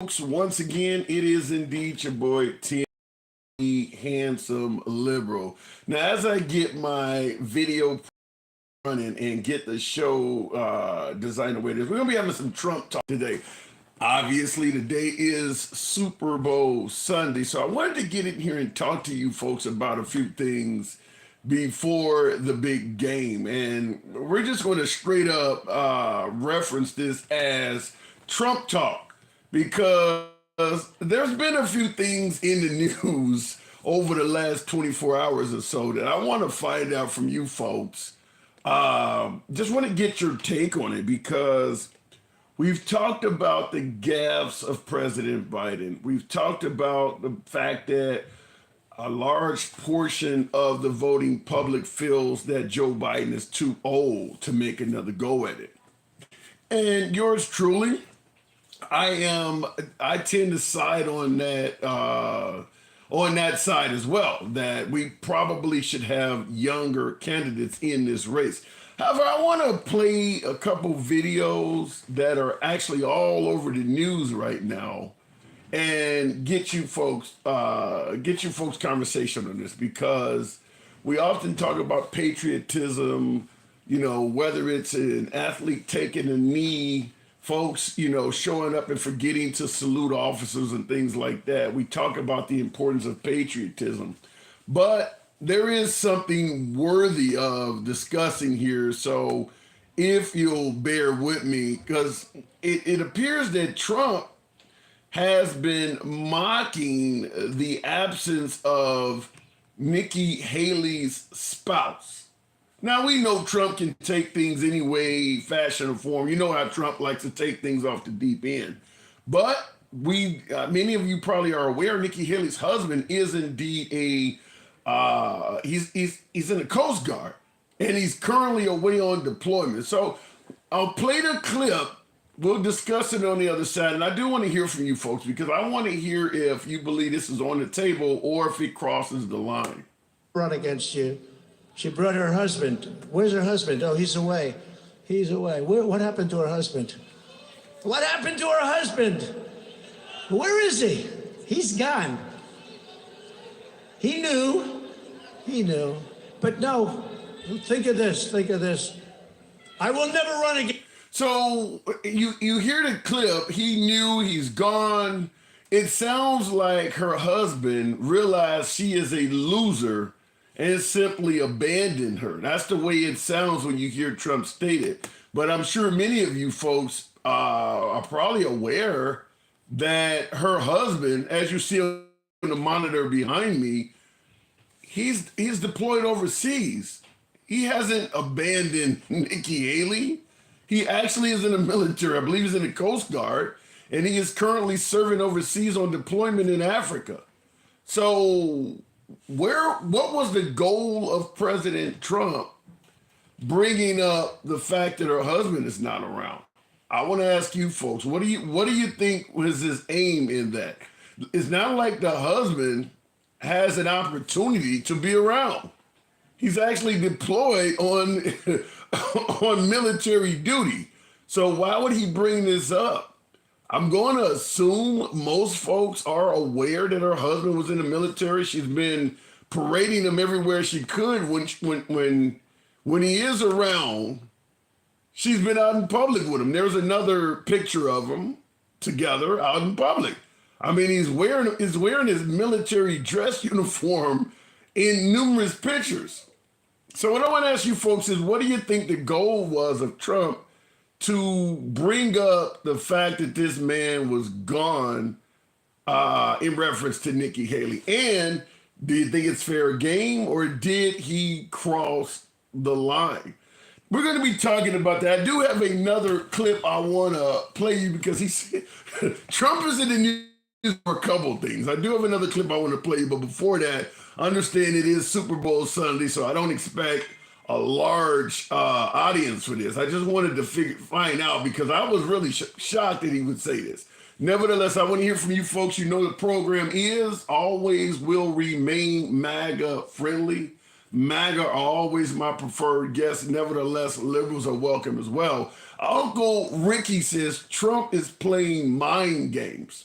Folks, once again, it is indeed your boy Tim, handsome liberal. Now, as I get my video running and get the show designed the way it is, we're gonna be having some Trump talk today. Obviously, today is Super Bowl Sunday, so I wanted to get in here and talk to you folks about a few things before the big game, and we're just going to straight up reference this as Trump talk because there's been a few things in the news over the last 24 hours or so that I want to find out from you folks. Just want to get your take on it because we've talked about the gaffes of President Biden. We've talked about the fact that a large portion of the voting public feels that Joe Biden is too old to make another go at it. And yours truly, I tend to side on that side as well, that we probably should have younger candidates in this race. However, I want to play a couple videos that are actually all over the news right now and get you folks conversation on this, because we often talk about patriotism, whether it's an athlete taking a knee, folks, showing up and forgetting to salute officers and things like that. We talk about the importance of patriotism, but there is something worthy of discussing here. So if you'll bear with me, because it appears that Trump has been mocking the absence of Nikki Haley's spouse. Now, we know Trump can take things any way, fashion, or form. You know how Trump likes to take things off the deep end. But many of you probably are aware, Nikki Haley's husband is indeed he's in the Coast Guard, and he's currently away on deployment. So I'll play the clip. We'll discuss it on the other side. And I do want to hear from you folks, because I want to hear if you believe this is on the table or if it crosses the line. Run against you. She brought her husband. Where's her husband? Oh, he's away. He's away. What happened to her husband? What happened to her husband? Where is he? He's gone. He knew. He knew. But no, think of this. Think of this. I will never run again. So you hear the clip. He knew, he's gone. It sounds like her husband realized she is a loser and simply abandoned her. That's the way it sounds when you hear Trump state it. But I'm sure many of you folks are probably aware that her husband, as you see on the monitor behind me, he's deployed overseas. He hasn't abandoned Nikki Haley. He actually is in the military. I believe he's in the Coast Guard, and he is currently serving overseas on deployment in Africa. So what was the goal of President Trump bringing up the fact that her husband is not around? I want to ask you folks, what do you think was his aim in that? It's not like the husband has an opportunity to be around. He's actually deployed on on military duty. So why would he bring this up? I'm going to assume most folks are aware that her husband was in the military. She's been parading him everywhere she could when he is around. She's been out in public with him. There's another picture of them together out in public. I mean, he's wearing his military dress uniform in numerous pictures. So what I want to ask you folks is, what do you think the goal was of Trump to bring up the fact that this man was gone in reference to Nikki Haley? And do you think it's fair game, or did he cross the line? We're going to be talking about that. I do have another clip I want to play you, because Trump is in the news for a couple things. I do have another clip I want to play you, but before that, understand it is Super Bowl Sunday, so I don't expect a large audience for this. I just wanted to find out, because I was really shocked that he would say this. Nevertheless, I want to hear from you folks. You know the program is always will remain MAGA friendly. MAGA are always my preferred guests. Nevertheless, liberals are welcome as well. Uncle Ricky says Trump is playing mind games.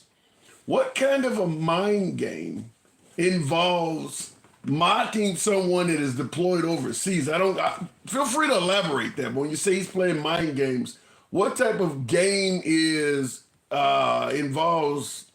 What kind of a mind game involves mocking someone that is deployed overseas? Feel free to elaborate that. But when you say he's playing mind games, what type of game involves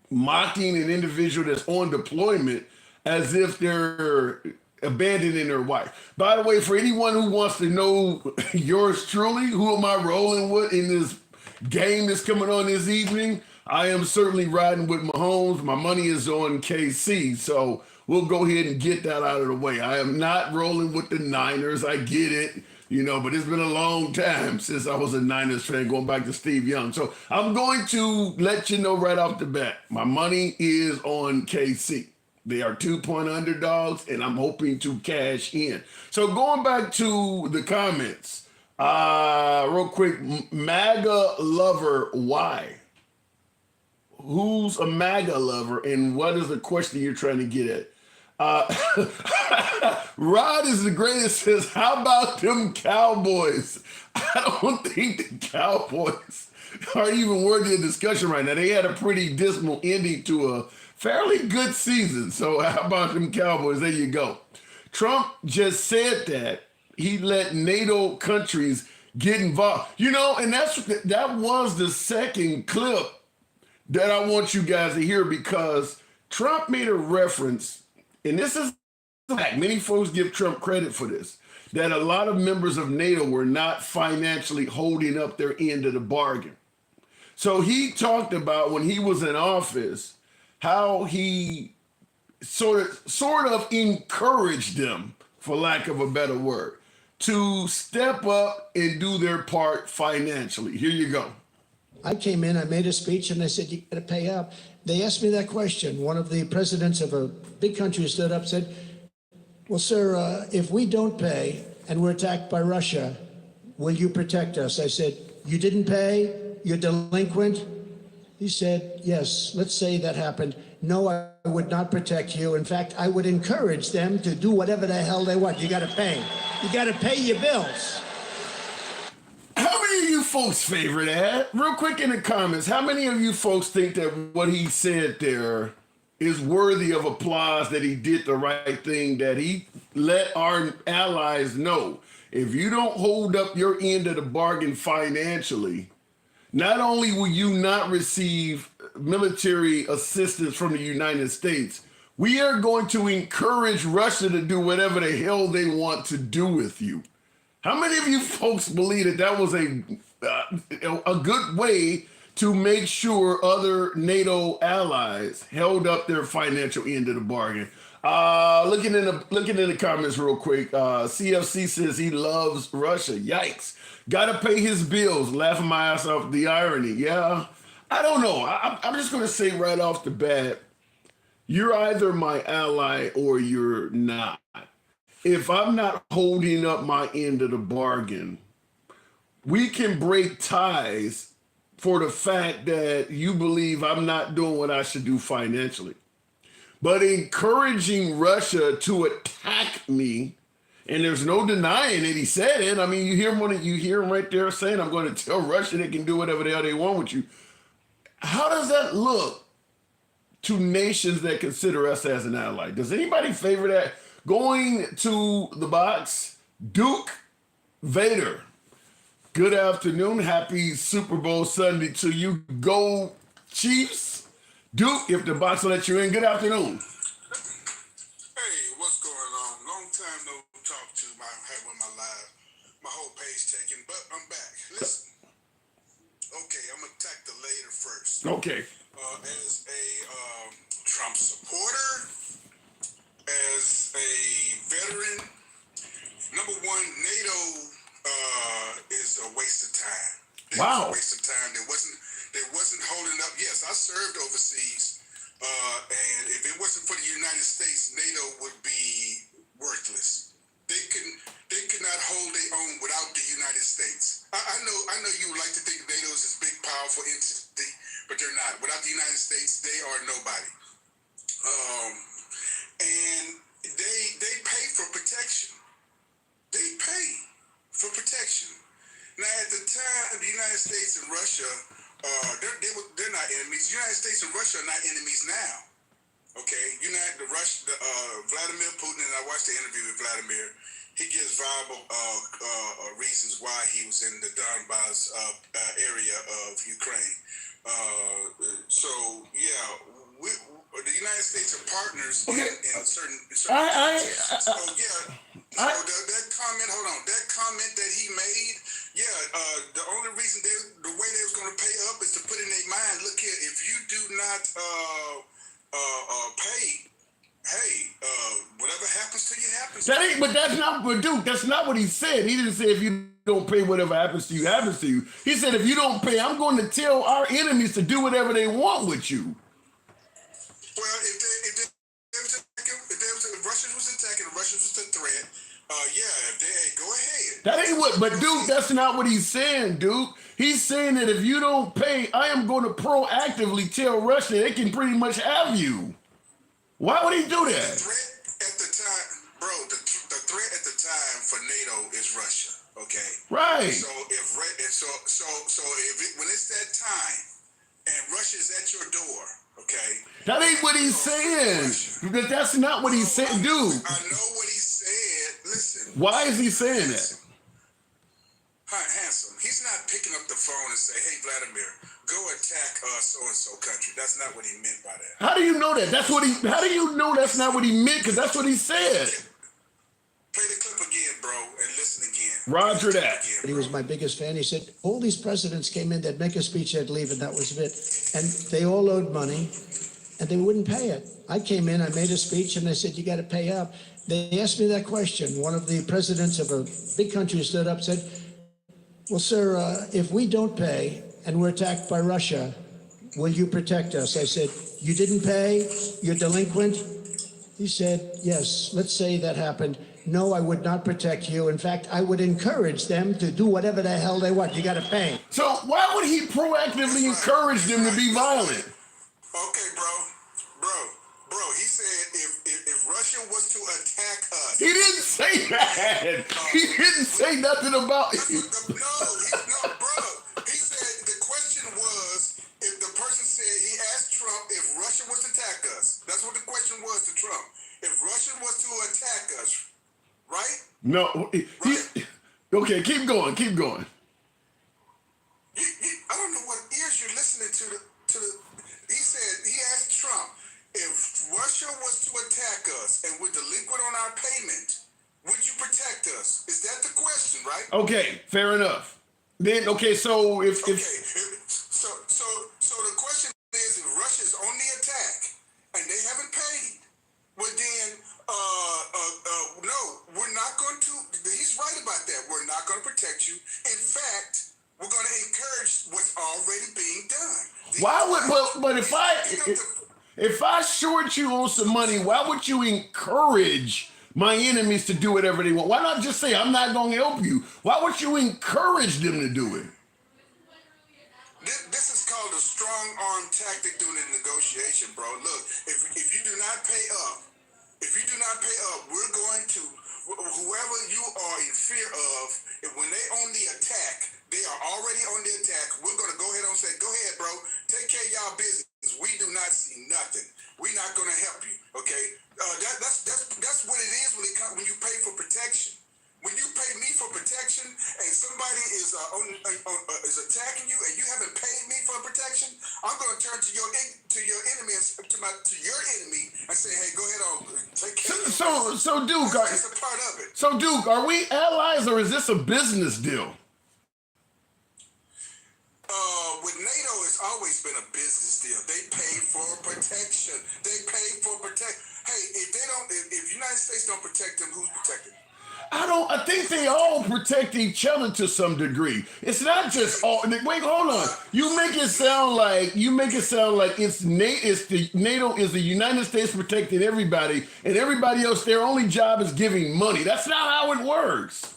mocking an individual that's on deployment as if they're abandoning their wife? By the way, for anyone who wants to know yours truly, who am I rolling with in this game that's coming on this evening? I am certainly riding with Mahomes. My money is on KC, so we'll go ahead and get that out of the way. I am not rolling with the Niners. I get it, but it's been a long time since I was a Niners fan, going back to Steve Young. So I'm going to let you know right off the bat, my money is on KC. They are 2-point underdogs, and I'm hoping to cash in. So going back to the comments, real quick, MAGA lover, why? Who's a MAGA lover, and what is the question you're trying to get at? Rod is the greatest, says, how about them Cowboys? I don't think the Cowboys are even worthy of discussion right now. They had a pretty dismal ending to a fairly good season. So how about them Cowboys? There you go. Trump just said that he let NATO countries get involved. And that was the second clip that I want you guys to hear, because Trump made a reference, and this is the fact, many folks give Trump credit for this, that a lot of members of NATO were not financially holding up their end of the bargain. So he talked about, when he was in office, how he sort of encouraged them, for lack of a better word, to step up and do their part financially. Here you go. I came in, I made a speech, and I said, you got to pay up. They asked me that question. One of the presidents of a big country stood up and said, well, sir, if we don't pay and we're attacked by Russia, will you protect us? I said, you didn't pay? You're delinquent? He said, yes, let's say that happened. No, I would not protect you. In fact, I would encourage them to do whatever the hell they want. You got to pay. You got to pay your bills. How many of you folks favor that? Real quick in the comments, how many of you folks think that what he said there is worthy of applause, that he did the right thing, that he let our allies know, if you don't hold up your end of the bargain financially, not only will you not receive military assistance from the United States, we are going to encourage Russia to do whatever the hell they want to do with you. How many of you folks believe that was a good way to make sure other NATO allies held up their financial end of the bargain? Looking in the comments real quick, CFC says he loves Russia. Yikes. Gotta pay his bills. Laughing my ass off, the irony. Yeah, I don't know. I'm just going to say right off the bat, you're either my ally or you're not. If I'm not holding up my end of the bargain, we can break ties for the fact that you believe I'm not doing what I should do financially. But encouraging Russia to attack me, and there's no denying that he said it. I mean, you hear him right there saying, I'm going to tell Russia they can do whatever the hell they want with you. How does that look to nations that consider us as an ally? Does anybody favor that? Going to the box, Duke Vader. Good afternoon. Happy Super Bowl Sunday to you. Go Chiefs. Duke, if the box will let you in, good afternoon. Hey, what's going on? Long time no talk to my whole page taken, but I'm back. Listen. Okay, I'm going to attack the later first. Okay. As a Trump supporter, as a veteran, number one, NATO is a waste of time. Wow. It was a waste of time. They wasn't holding up. Yes, I served overseas, and if it wasn't for the United States, NATO would be worthless. They could not hold their own without the United States. I know you would like to think NATO is this big, powerful entity, but they're not. Without the United States, they are nobody. And they pay for protection. They pay for protection. Now, at the time, the United States and Russia, they're not enemies. The United States and Russia are not enemies now. Okay, Vladimir Putin, and I watched the interview with Vladimir. He gives viable reasons why he was in the Donbass area of Ukraine. So yeah, the United States are partners in certain that comment. Hold on, that comment that he made. Yeah, the only reason the way they was going to pay up is to put in their mind. Look here, if you do not pay, hey, whatever happens to you happens. But dude, that's not what he said. He didn't say if you don't pay, whatever happens to you happens to you. He said if you don't pay, I'm going to tell our enemies to do whatever they want with you. Well, if Russia was attacking, Russia was a threat. Go ahead. That ain't what. But dude, that's not what he's saying, dude. He's saying that if you don't pay, I am going to proactively tell Russia they can pretty much have you. Why would he do that? The threat at the time, bro. The threat at the time for NATO is Russia. Okay. Right. So when it's that time, and Russia's at your door, okay. That ain't what he's saying. That's not what he's saying, dude. I know what he said. Listen. Why is he saying that? Handsome. He's not picking up the phone and say, "Hey, Vladimir, go attack so-and-so country." That's not what he meant by that. How do you know that? How do you know that's not what he meant? Because that's what he said. Play the clip again, bro, and listen again. Roger that. He was my biggest fan. He said, all these presidents came in, they'd make a speech, they'd leave, and that was it. And they all owed money, and they wouldn't pay it. I came in, I made a speech, and they said, you got to pay up. They asked me that question. One of the presidents of a big country stood up and said, well, sir, if we don't pay and we're attacked by Russia, will you protect us? I said, you didn't pay? You're delinquent? He said, yes, let's say that happened. No, I would not protect you. In fact, I would encourage them to do whatever the hell they want. You got to pay. So why would he proactively encourage them to be violent? Okay, bro. He said if Russia was to attack us. He didn't say that. He didn't say nothing about it. No, bro. He said the question was if the person said he asked Trump if Russia was to attack us. That's what the question was to Trump. If Russia was to attack us. Right? No. Right? Okay, keep going. I don't know what ears you're listening to the. He said he asked Trump if Russia was to attack us and we're delinquent on our payment, would you protect us? Is that the question, right? Okay, fair enough. Then so if so the question is if Russia's on the attack and they haven't paid, well then no, we're not going to. He's right about that. We're not going to protect you. In fact, we're going to encourage what's already being done. Why would? But if I short you on some money, why would you encourage my enemies to do whatever they want? Why not just say I'm not going to help you? Why would you encourage them to do it? This is called a strong arm tactic during the negotiation, bro. Look, if you do not pay up. If you do not pay up, we're going to, whoever you are in fear of, when they on the attack, they are already on the attack. We're going to go ahead and say, go ahead, bro. Take care of y'all business. We do not see nothing. We're not going to help you, okay? That's what it is when you pay for protection. When you pay me for protection and somebody is attacking you and you haven't paid me for protection, I'm going to turn to your enemy to your enemy and say, hey, go ahead on, take care of it. So Duke, that's a part of it. So Duke, are we allies or is this a business deal? With NATO, it's always been a business deal. They pay for protection. Hey, if United States don't protect them, who's protecting them? I think they all protect each other to some degree. It's not just all. Wait, hold on. You make it sound like it's NATO is the United States protecting everybody, and everybody else their only job is giving money. That's not how it works.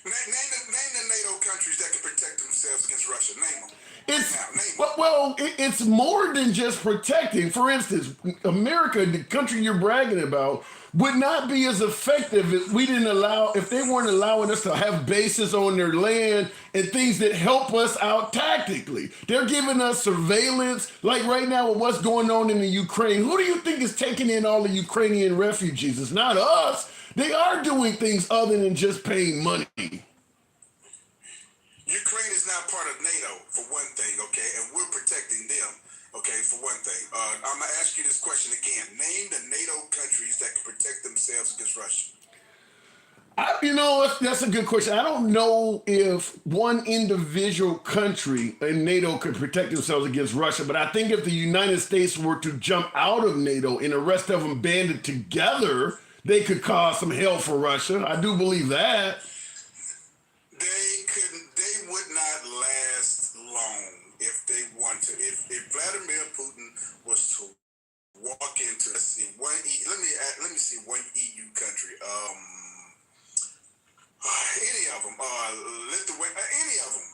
Name the NATO countries that can protect themselves against Russia. Name them. It's Now, name well, it. it's more than just protecting. For instance, America, the country you're bragging about, would not be as effective if we didn't allow, if they weren't allowing us to have bases on their land and things that help us out tactically. They're giving us surveillance, like right now with what's going on in the Ukraine. Who do you think is taking in all the Ukrainian refugees? It's not us. They are doing things other than just paying money. Ukraine is not part of NATO, for one thing, okay? And we're protecting them, okay, for one thing. I'm going to ask you this question again. Name the NATO countries that can protect themselves against Russia. That's a good question. I don't know if one individual country in NATO could protect themselves against Russia, but I think if the United States were to jump out of NATO and the rest of them banded together, they could cause some hell for Russia. I do believe that. They would not last long if they want to. If Vladimir Putin was to walk into, let's see, let me see one EU country. Any of them, Lithuania, any of them,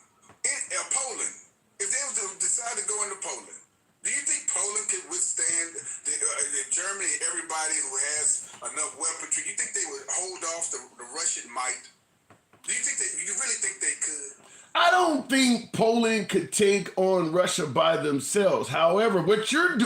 Poland. If they was to decide to go into Poland, do you think Poland could withstand the Germany, everybody who has enough weaponry? You think they would hold off the Russian might? Do you think you really think they could? I don't think Poland could take on Russia by themselves. However, what you're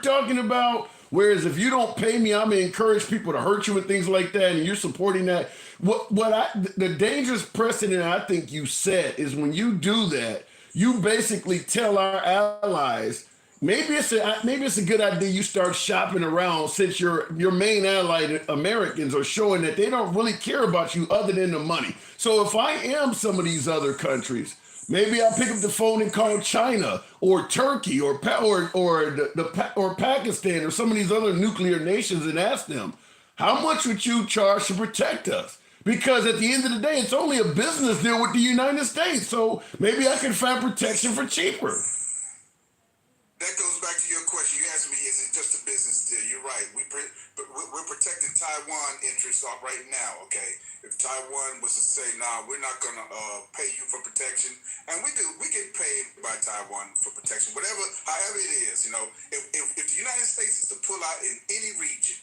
talking about, whereas if you don't pay me, I'm gonna encourage people to hurt you and things like that, and you're supporting that. The dangerous precedent I think you set is when you do that, you basically tell our allies, maybe it's a good idea you start shopping around, since your main ally, Americans, are showing that they don't really care about you other than the money. So if I am some of these other countries, maybe I pick up the phone and call China or Turkey or Pakistan or some of these other nuclear nations and ask them, how much would you charge to protect us? Because at the end of the day, it's only a business deal with the United States. So maybe I can find protection for cheaper. That goes back to your question. You asked me, is it just a business deal? You're right. We're protecting Taiwan interests right now, okay? If Taiwan was to say, nah, we're not going to pay you for protection, and we get paid by Taiwan for protection, however it is, if the United States is to pull out in any region,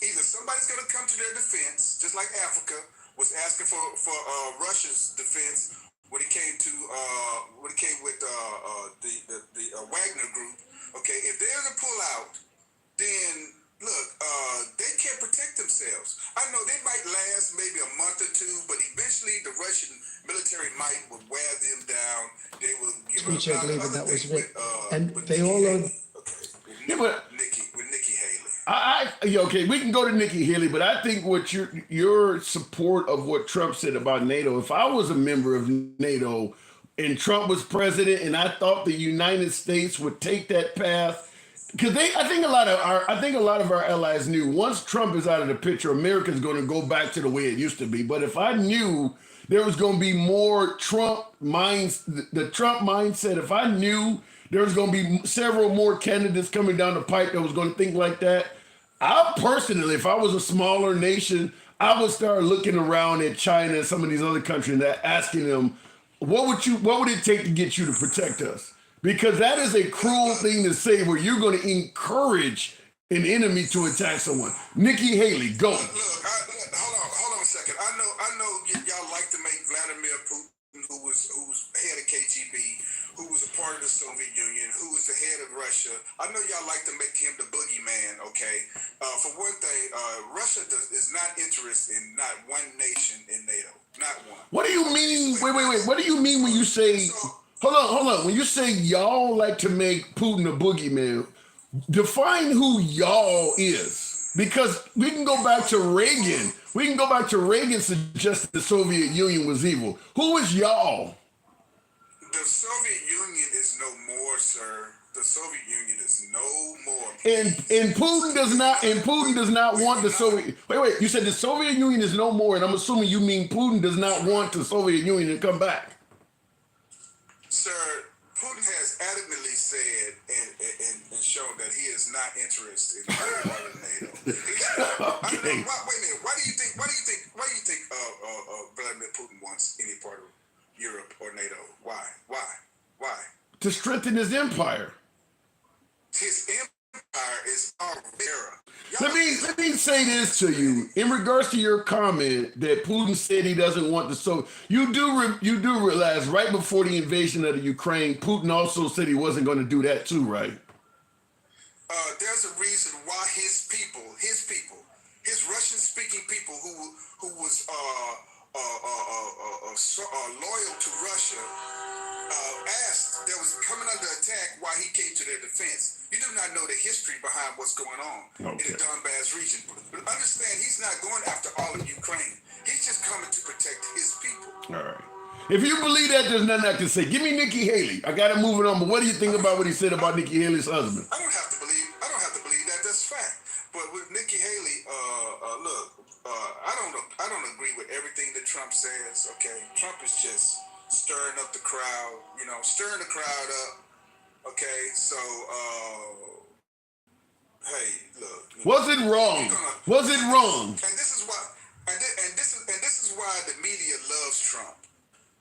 either somebody's going to come to their defense, just like Africa was asking for Russia's defense when it came with the Wagner group. Okay, if they're to pull out, then look, they can't protect themselves. I know they might last maybe a month or two, but eventually the Russian military might will wear them down. They will give Speech, I believe, and that was it. And with they Nikki all Haley. are. Okay, Yeah, but with Nikki Haley. okay, we can go to Nikki Haley, but I think what your support of what Trump said about NATO, if I was a member of NATO and Trump was president and I thought the United States would take that path, because I think a lot of our allies knew once Trump is out of the picture, America's going to go back to the way it used to be. But if I knew there was going to be more the Trump mindset, if I knew there was going to be several more candidates coming down the pipe that was going to think like that, I personally, if I was a smaller nation, I would start looking around at China and some of these other countries and asking them, what would it take to get you to protect us? Because that is a cruel thing to say, where you're going to encourage an enemy to attack someone. Nikki Haley, go. Look, hold on a second. I know y'all like to make Vladimir Putin, who's head of KGB, who was a part of the Soviet Union, who was the head of Russia. I know y'all like to make him the boogeyman, okay? For one thing, Russia is not interested in not one nation in NATO. Not one. What do you mean? Wait. What do you mean when you say... Hold on. When you say y'all like to make Putin a boogeyman, define who y'all is. Because we can go back to Reagan. We can go back to Reagan suggesting the Soviet Union was evil. Who is y'all? The Soviet Union is no more, sir. The Soviet Union is no more. And Putin does not want the Soviet. Wait. You said the Soviet Union is no more, and I'm assuming you mean Putin does not want the Soviet Union to come back. Sir, Putin has adamantly said and shown that he is not interested in any part of NATO. Okay. Wait a minute. Why do you think Vladimir Putin wants any part of Europe or NATO? Why? Why? To strengthen his empire. His empire is our era. Let me say this to you in regards to your comment that Putin said he doesn't want the Soviet. You do realize right before the invasion of the Ukraine, Putin also said he wasn't going to do that too, right? There's a reason why his Russian-speaking people who was loyal to Russia asked, that was coming under attack, why he came to their defense. You do not know the history behind what's going on in the Donbass region. But understand, he's not going after all of Ukraine. He's just coming to protect his people. All right. If you believe that, there's nothing I can say. Give me Nikki Haley. I got to move it on. But what do you think about what he said about Nikki Haley's husband? I don't have to believe that. That's fact. But with Nikki Haley, look, I don't agree with everything that Trump says. Okay, Trump is just stirring up the crowd. Stirring the crowd up. Okay, so hey, look. Was it wrong? Was it wrong? And this is why. And this is why the media loves Trump.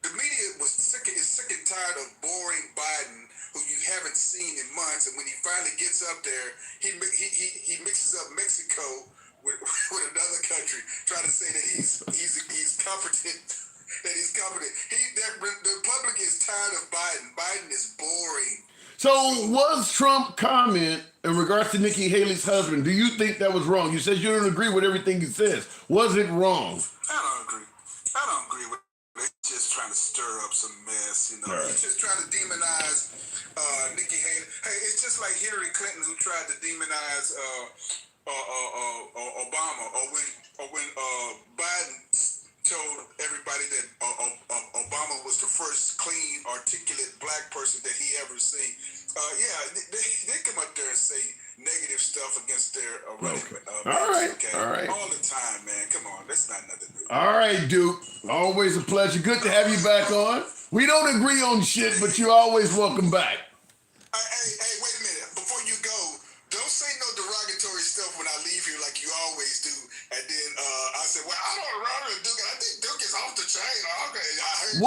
The media is sick and tired of boring Biden, who you haven't seen in months, and when he finally gets up there, he mixes up Mexico with another country, trying to say that he's competent. That he's competent. The public is tired of Biden. Biden is boring. So was Trump comment in regards to Nikki Haley's husband? Do you think that was wrong? You said you don't agree with everything he says. Was it wrong? I don't agree with. He's just trying to stir up some mess, Right. He's just trying to demonize Nikki Haley. Hey, it's just like Hillary Clinton, who tried to demonize Obama, or when Biden told everybody that Obama was the first clean, articulate black person that he ever seen. They come up there and say negative stuff against their All right. All the time, man. Come on, that's not nothing new. All right, Duke. Always a pleasure. Good to have you back on. We don't agree on shit, but you're always welcome back. Hey, wait a minute. Before you go, don't say no derogatory stuff when I leave here like you always do. And then I said, well, I don't run with Duke. I think Duke is off the chain. Okay, I heard.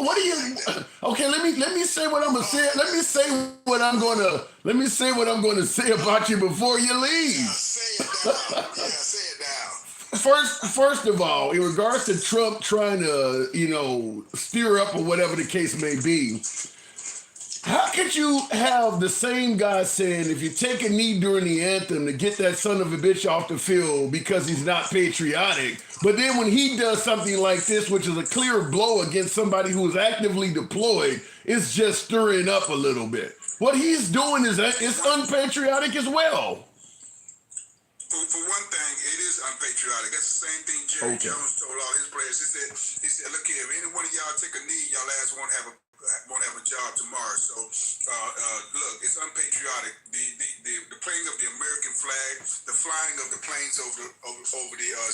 What do you? Okay, let me say what I'm gonna say. Let me say what I'm gonna say about you before you leave. Say it down. Say it down. First of all, in regards to Trump trying to, steer up or whatever the case may be, how could you have the same guy saying if you take a knee during the anthem to get that son of a bitch off the field because he's not patriotic, but then when he does something like this, which is a clear blow against somebody who is actively deployed, it's just stirring up a little bit. What he's doing is unpatriotic as well. For one thing, it is unpatriotic. That's the same thing Jerry Jones told all his players. He said, look here, if any one of y'all take a knee, y'all ass won't have a job tomorrow. So look, it's unpatriotic. The playing of the American flag, the flying of the planes over the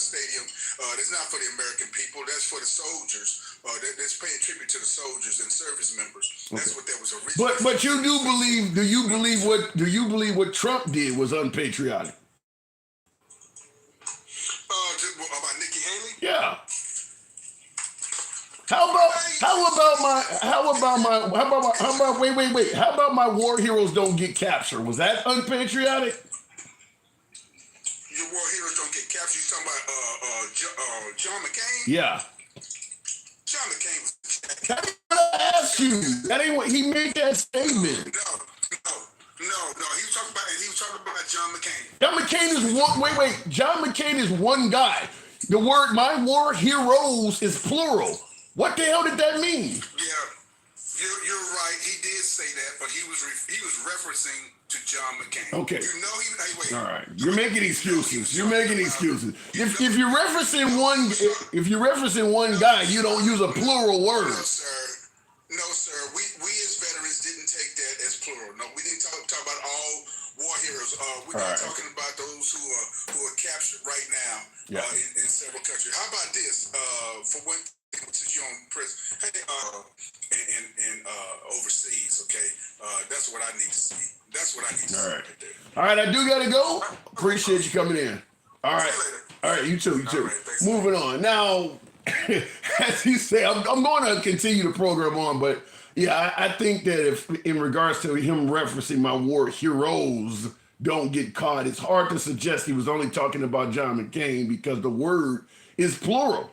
stadium, that's not for the American people. That's for the soldiers. That's paying tribute to the soldiers and service members. That's what that was originally. But you do believe? Do you believe what Trump did was unpatriotic? About Nikki Haley? Yeah. How about my war heroes don't get captured? Was that unpatriotic? Your war heroes don't get captured. You talking about John McCain? Yeah. John McCain was. That's what I asked you. That ain't what he made that statement. No. He was talking about John McCain. John McCain is one. Wait. John McCain is one guy. The word "my war heroes" is plural. What the hell did that mean? Yeah, you're right. He did say that, but he was referencing to John McCain. Okay. Wait. All right. You're making excuses. If you're referencing one guy, you don't use a plural word. No, sir. We as veterans didn't take that as plural. No, we didn't talk about all war heroes. We're not talking about those who are captured right now in several countries. How about this? For one thing, since you're on prison, and overseas, okay? That's what I need to see. That's what I need to see right there. All right, I do gotta go. Appreciate you coming in. All right. See you later. All right, you too. All right, thanks. Moving on. Now, as you say, I'm going to continue the program on, but yeah, I think that if in regards to him referencing my war heroes don't get caught, it's hard to suggest he was only talking about John McCain because the word is plural.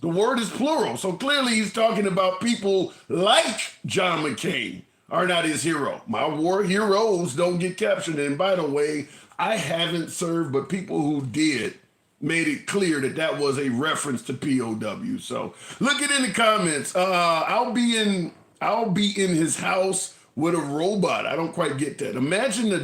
The word is plural. So clearly he's talking about people like John McCain are not his hero. My war heroes don't get captured. And by the way, I haven't served, but people who did made it clear that that was a reference to POW. So look it in the comments. I'll be in his house with a robot. I don't quite get that. Imagine they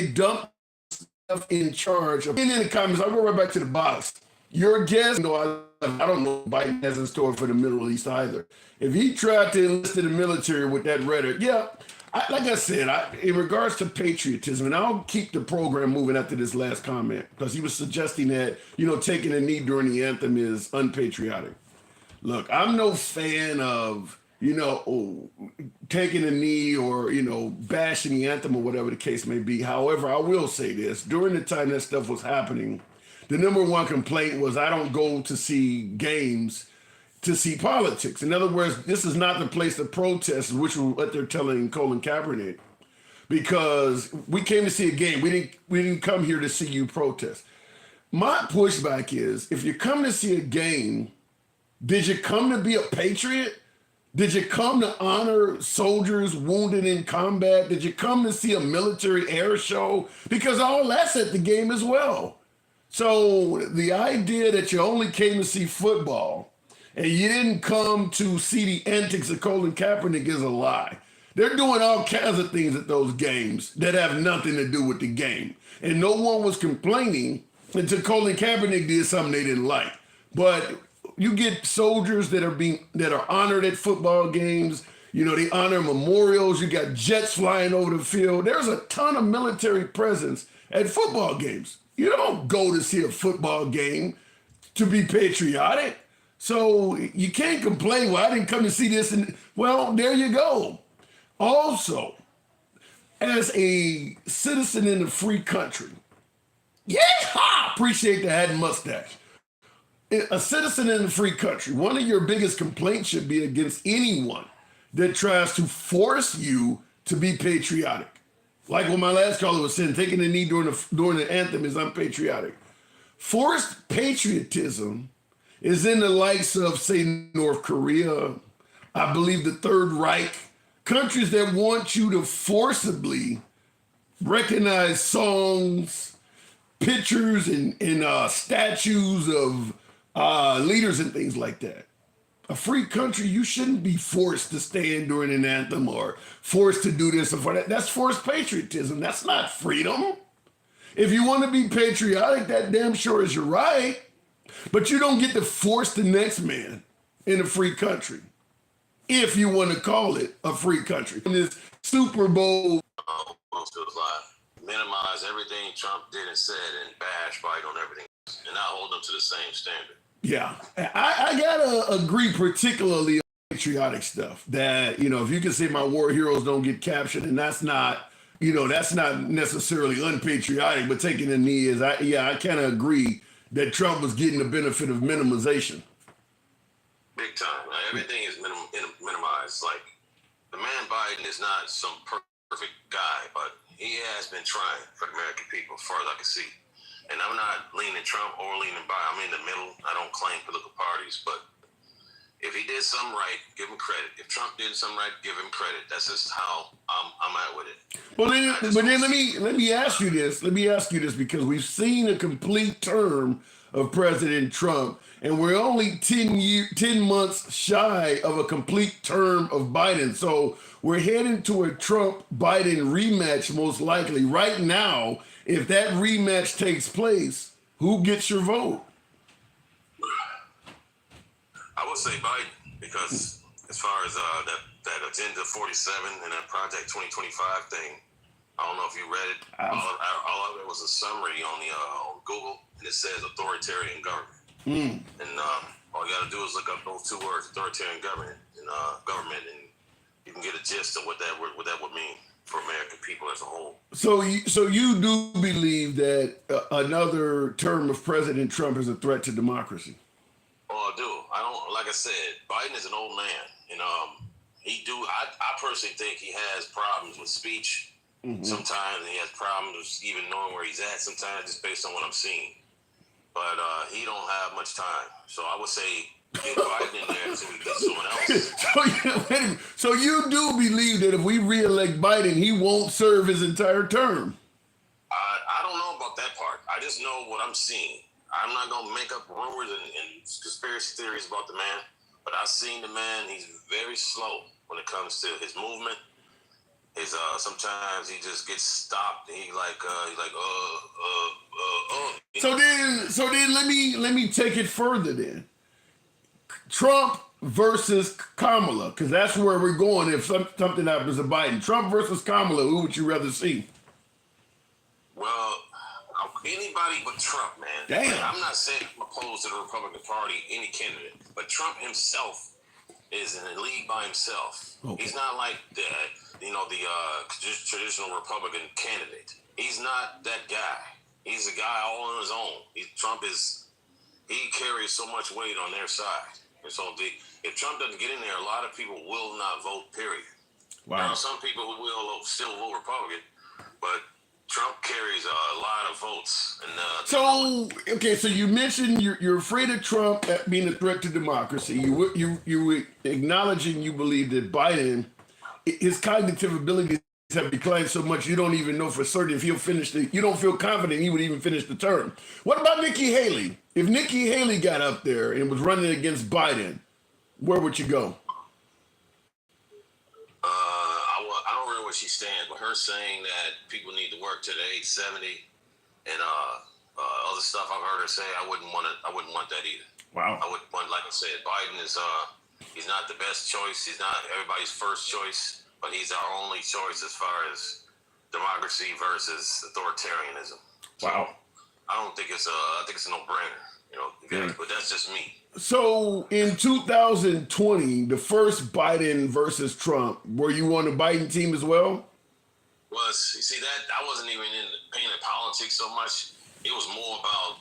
dump stuff in charge of. In the comments, I'll go right back to the box. Your guess, no, I don't know what Biden has in store for the Middle East either. If he tried to enlist in the military with that rhetoric, yeah, like I said, in regards to patriotism, and I'll keep the program moving after this last comment, because he was suggesting that, taking a knee during the anthem is unpatriotic. Look, I'm no fan of, taking a knee or, bashing the anthem or whatever the case may be. However, I will say this. During the time that stuff was happening, the number one complaint was I don't go to see games to see politics. In other words, this is not the place to protest, which is what they're telling Colin Kaepernick, because we came to see a game. We didn't come here to see you protest. My pushback is, if you come to see a game, did you come to be a patriot? Did you come to honor soldiers wounded in combat? Did you come to see a military air show? Because all that's at the game as well. So the idea that you only came to see football and you didn't come to see the antics of Colin Kaepernick is a lie. They're doing all kinds of things at those games that have nothing to do with the game. And no one was complaining until Colin Kaepernick did something they didn't like. But you get soldiers that are honored at football games. They honor memorials. You got jets flying over the field. There's a ton of military presence at football games. You don't go to see a football game to be patriotic. So you can't complain, well, I didn't come to see this. And well, there you go. Also, as a citizen in a free country, appreciate the hat and mustache. A citizen in a free country, one of your biggest complaints should be against anyone that tries to force you to be patriotic. Like what my last caller was saying, taking a knee during the anthem is unpatriotic. Forced patriotism is in the likes of, say, North Korea, I believe the Third Reich, countries that want you to forcibly recognize songs, pictures, and statues of leaders and things like that. A free country, you shouldn't be forced to stand during an anthem or forced to do this or for that. That's forced patriotism. That's not freedom. If you want to be patriotic, that damn sure is your right. But you don't get to force the next man in a free country, if you want to call it a free country. In this Super Bowl. Minimize everything Trump did and said and bash Biden on everything and not hold them to the same standard. Yeah, I gotta agree, particularly on patriotic stuff. That if you can say my war heroes don't get captured, and that's not necessarily unpatriotic, but taking a knee is. I kind of agree that Trump was getting the benefit of minimization. Big time. Like, everything is minimized. Like, the man Biden is not some perfect guy, but he has been trying for the American people, as far as I can see. And I'm not leaning Trump or leaning Biden. I'm in the middle. I don't claim political parties, but if he did something right, give him credit. If Trump did something right, give him credit. That's just how I'm at with it. Well, then let me ask you this. Let me ask you this, because we've seen a complete term of President Trump, and we're only 10 months shy of a complete term of Biden. So we're heading to a Trump-Biden rematch, most likely. Right now, if that rematch takes place, who gets your vote? I would say Biden, because as far as that Agenda 47 and that Project 2025 thing, I don't know if you read it. All of it was a summary on Google, and it says authoritarian government. And all you got to do is look up those two words, authoritarian government, and you can get a gist of what that would mean for America. people as a whole. So you do believe that another term of President Trump is a threat to democracy? Oh, I do. I don't. Like I said, Biden is an old man, and I personally think he has problems with speech. Mm-hmm. Sometimes he has problems even knowing where he's at. Sometimes just based on what I'm seeing, but he don't have much time. So I would say get Biden in there until we get someone else. So you do believe that if we reelect Biden, he won't serve his entire term? I don't know about that part. I just know what I'm seeing. I'm not going to make up rumors and conspiracy theories about the man, but I've seen the man. He's very slow when it comes to his movement. His sometimes he just gets stopped. And he's like So then let me take it further then. Trump versus Kamala, because that's where we're going if something happens to Biden. Trump versus Kamala, who would you rather see? Well, anybody but Trump, man. Damn. I'm not saying I'm opposed to the Republican Party, any candidate, but Trump himself is in a league by himself. Okay. He's not like the traditional Republican candidate. He's not that guy. He's a guy all on his own. He carries so much weight on their side. And so if Trump doesn't get in there, a lot of people will not vote, period. Wow. Now, some people will still vote Republican, but Trump carries a lot of votes. So you mentioned you're afraid of Trump being a threat to democracy. You acknowledging you believe that Biden, his cognitive abilities have declined so much you don't even know for certain if he'll finish you don't feel confident he would even finish the term. What about Nikki Haley? If Nikki Haley got up there and was running against Biden, where would you go? I don't really where she stands, but her saying that people need to work to the age 70 and other stuff I've heard her say, I wouldn't want that either. Wow. I would want, like I said, Biden is he's not the best choice. He's not everybody's first choice, but he's our only choice as far as democracy versus authoritarianism. Wow. So I think it's a no-brainer, but that's just me. So in 2020, the first Biden versus Trump, were you on the Biden team as well? Well, you see that I wasn't even paying the politics so much. It was more about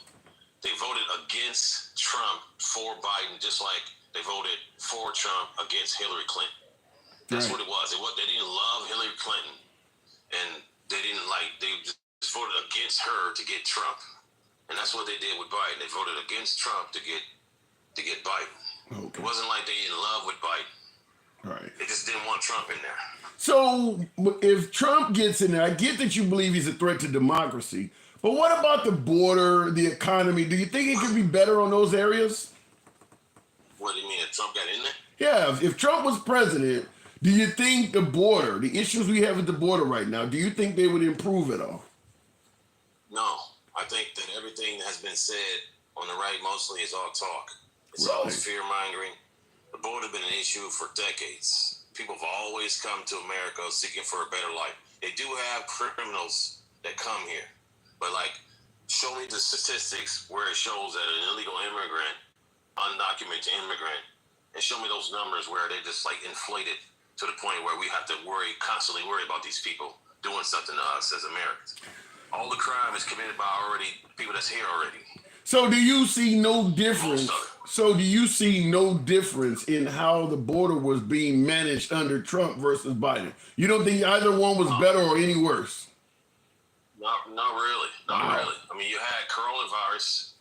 they voted against Trump for Biden, just like they voted for Trump against Hillary Clinton. That's right. What it was. They didn't love Hillary Clinton, and they just voted against her to get Trump. And that's what they did with Biden. They voted against Trump to get Biden. Okay. It wasn't like they in love with Biden. Right. They just didn't want Trump in there. So if Trump gets in there, I get that you believe he's a threat to democracy, but what about the border, the economy? Do you think it could be better on those areas? What do you mean, if Trump got in there? Yeah, if Trump was president, do you think the border, the issues we have at the border right now, do you think they would improve at all? No. I think that everything that has been said on the right mostly is all talk. It's right. always fear-mongering. The border has been an issue for decades. People have always come to America seeking for a better life. They do have criminals that come here. But, show me the statistics where it shows that an illegal immigrant, undocumented immigrant, and show me those numbers where they just, inflated to the point where we have to constantly worry about these people doing something to us as Americans. All the crime is committed by people that's here already. So do you see no difference? So do you see no difference in how the border was being managed under Trump versus Biden? You don't think either one was better or any worse? Not really. Not really. I mean, you had coronavirus,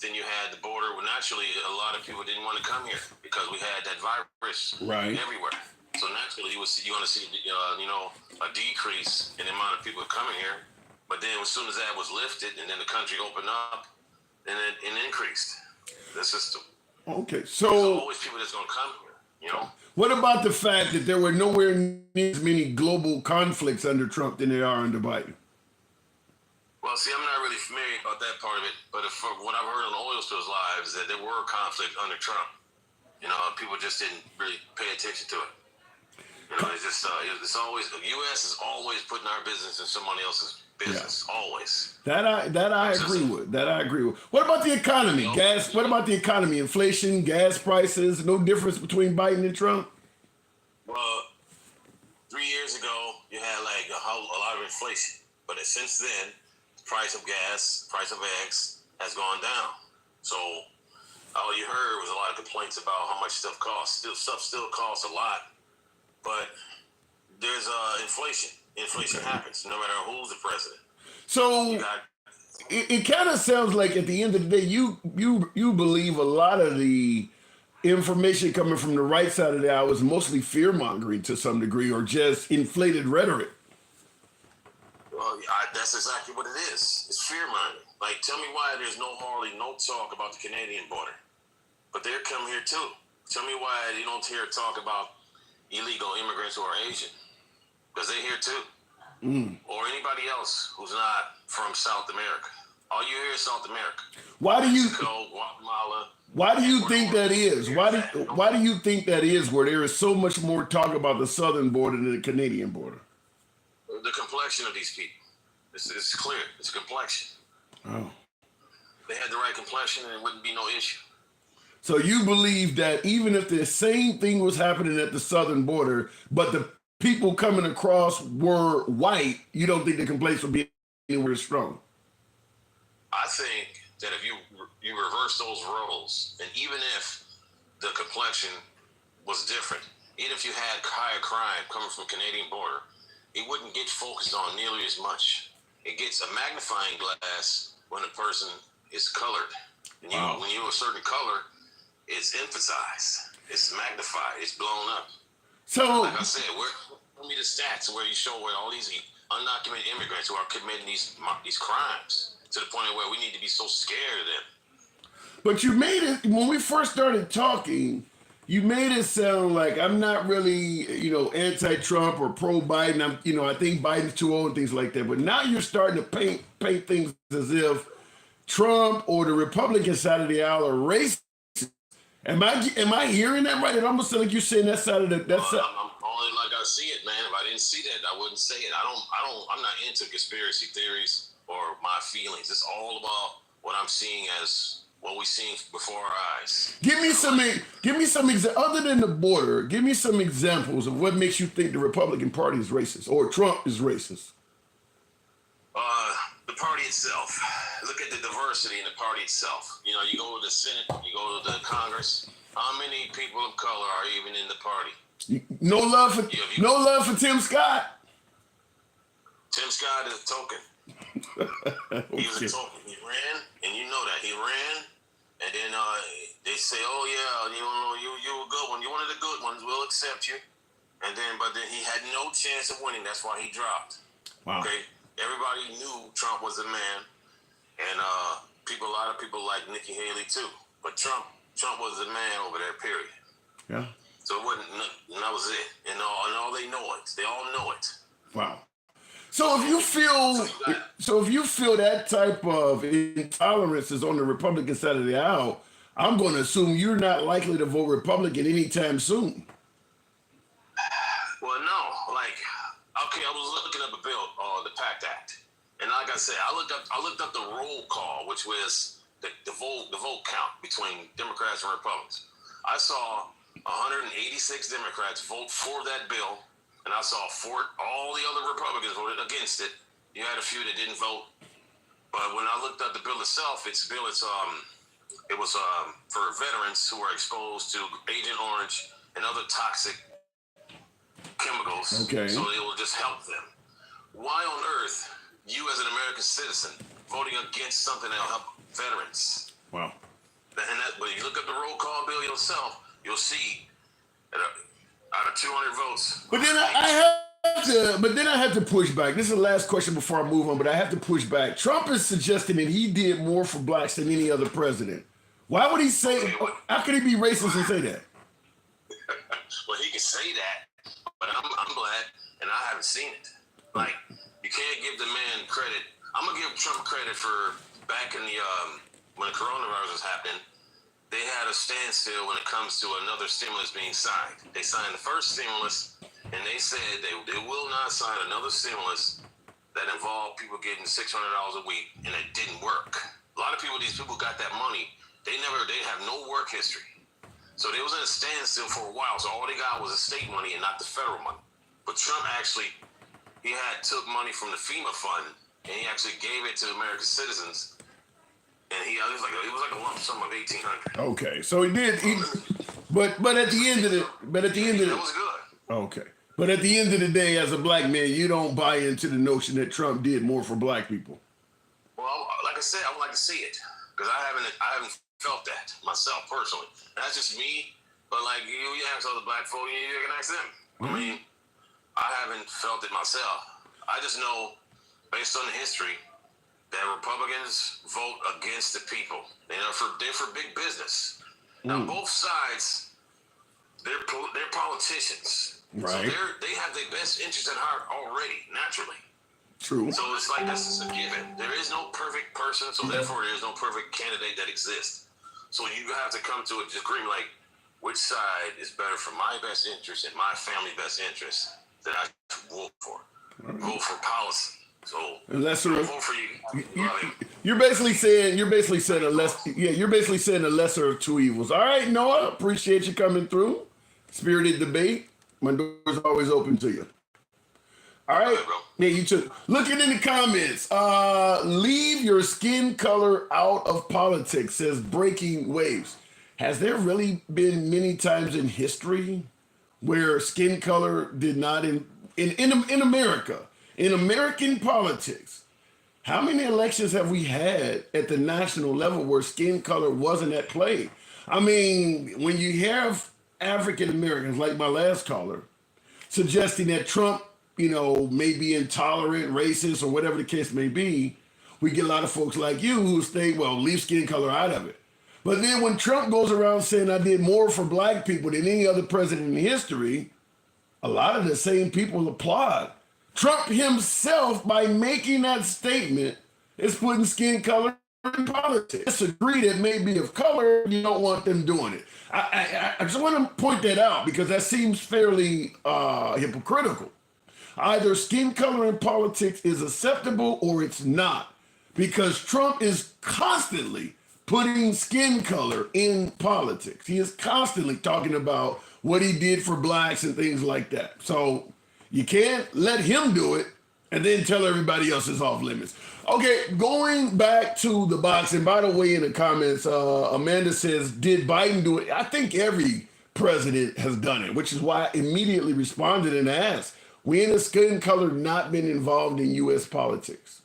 then you had the border. Well, naturally, a lot of people didn't want to come here because we had that virus everywhere. So naturally, you're going to see, a decrease in the amount of people coming here. But then as soon as that was lifted and then the country opened up, and it increased the system. Okay, There's so always people that's going to come here, What about the fact that there were nowhere near as many global conflicts under Trump than there are under Biden? Well, see, I'm not really familiar about that part of it, but from what I've heard on the oil spills live is that there were conflicts under Trump. People just didn't really pay attention to it. It's always, the U.S. is always putting our business in someone else's business, always. That I agree with. What about the economy? Gas. What about the economy? Inflation, gas prices. No difference between Biden and Trump. Well, 3 years ago, you had like a lot of inflation, but since then, the price of gas, price of eggs has gone down. So all you heard was a lot of complaints about how much stuff costs. Stuff still costs a lot, but there's inflation. Inflation happens no matter who's the president. So You got it kind of sounds like at the end of the day, you believe a lot of the information coming from the right side of the aisle is mostly fear mongering to some degree, or just inflated rhetoric. well, that's exactly what it is. It's fear mongering. Like, tell me why there's hardly no talk about the Canadian border, but they're coming here too. Tell me why you don't hear talk about illegal immigrants who are Asian, because they're here too, or anybody else who's not from South America. All you hear is South America. Why do you Mexico, Guatemala. why do you think that is? Why do you think that is, where there is so much more talk about the southern border than the Canadian border? The complexion of these people. It's clear. It's a complexion. Oh. They had the right complexion and it wouldn't be no issue. So you believe that even if the same thing was happening at the southern border, but the people coming across were white, you don't think the complaints would be anywhere strong? I think that if you reverse those roles, and even if the complexion was different, even if you had higher crime coming from the Canadian border, it wouldn't get focused on nearly as much. It gets a magnifying glass when a person is colored. And when you're a certain color, it's emphasized, it's magnified, it's blown up. So, like I said, show me the stats where you show where all these undocumented immigrants who are committing these crimes to the point where we need to be so scared of them. but you made it, when we first started talking, you made it sound like I'm not really, anti-Trump or pro-Biden. I think Biden's too old and things like that. But now you're starting to paint things as if Trump or the Republican side of the aisle are racist. Am I hearing that right? It almost sounds like you're saying that side of the. I'm only like I see it, man. If I didn't see that, I wouldn't say it. I'm not into conspiracy theories or my feelings. It's all about what I'm seeing as what we're seeing before our eyes. Give me some other than the border. Give me some examples of what makes you think the Republican Party is racist or Trump is racist. The party itself. Look at the diversity in the party itself. You go to the Senate, you go to the Congress. How many people of color are even in the party? No love for Tim Scott. Tim Scott is a token. He was a token. He ran, and you know that he ran. And then they say, "Oh yeah, you're a good one. You're one of the good ones. We'll accept you." But then he had no chance of winning. That's why he dropped. Wow. Okay. Everybody knew Trump was the man, and a lot of people like Nikki Haley too. But Trump was the man over there. Period. Yeah. So it wasn't. And that was it. And all they know it. They all know it. Wow. So if you feel that type of intolerance is on the Republican side of the aisle, I'm going to assume you're not likely to vote Republican anytime soon. Well, no. Okay, I was looking up a bill, the PACT Act, and like I said, I looked up the roll call, which was the vote count between Democrats and Republicans. I saw 186 Democrats vote for that bill, and I saw all the other Republicans voted against it. You had a few that didn't vote, but when I looked at the bill itself, it was for veterans who are exposed to Agent Orange and other toxic chemicals. Okay. So it will just help them. Why on earth, you as an American citizen, voting against something that will help veterans? Wow. But you look at the roll call bill yourself, you'll see that out of 200 votes. But then I have to push back. This is the last question before I move on, but I have to push back. Trump is suggesting that he did more for blacks than any other president. Why would he say? How could he be racist and say that? Well, he can say that. But I'm glad, and I haven't seen it. You can't give the man credit. I'm gonna give Trump credit for back in the when the coronavirus was happening, they had a standstill when it comes to another stimulus being signed. They signed the first stimulus, and they said they will not sign another stimulus that involved people getting $600 a week, and it didn't work. A lot of these people got that money. They have no work history. So they was in a standstill for a while. So all they got was the state money and not the federal money. But Trump actually, took money from the FEMA fund and he actually gave it to American citizens. And it was like a lump sum of $1,800. Okay, so he did. But at the end of the That was good. okay. But at the end of the day, as a black man, you don't buy into the notion that Trump did more for black people. Well, like I said, I would like to see it because I haven't felt that myself personally. That's just me. But like you ask other black folk, you can ask them. I mean, I haven't felt it myself. I just know, based on the history, that Republicans vote against the people. They're for big business. Now, both sides, they're politicians. Right. So they have their best interests at heart already, naturally. True. So it's like that's just a given. There is no perfect person, so therefore there is no perfect candidate that exists. So you have to come to a agreement like, which side is better for my best interest and my family best interest that I should vote for. Vote for policy. So vote for you. You're basically saying a lesser of two evils. All right, Noah, appreciate you coming through. Spirited debate. My door's always open to you. All right. Yeah, you too. Looking in the comments, leave your skin color out of politics, says Breaking Waves. Has there really been many times in history where skin color did not in America, in American politics, how many elections have we had at the national level where skin color wasn't at play? I mean, when you have African Americans, like my last caller, suggesting that Trump, may be intolerant, racist, or whatever the case may be, we get a lot of folks like you who say, well, leave skin color out of it. But then when Trump goes around saying I did more for black people than any other president in history, a lot of the same people applaud. Trump himself, by making that statement, is putting skin color in politics. Disagree that may be of color, you don't want them doing it. I just want to point that out because that seems fairly hypocritical. Either skin color in politics is acceptable or it's not, because Trump is constantly putting skin color in politics. He is constantly talking about what he did for blacks and things like that. So you can't let him do it and then tell everybody else is off limits. Okay, going back to the boxing, by the way, in the comments, Amanda says, did Biden do it? I think every president has done it, which is why I immediately responded and asked, when has skin color not been involved in U.S. politics?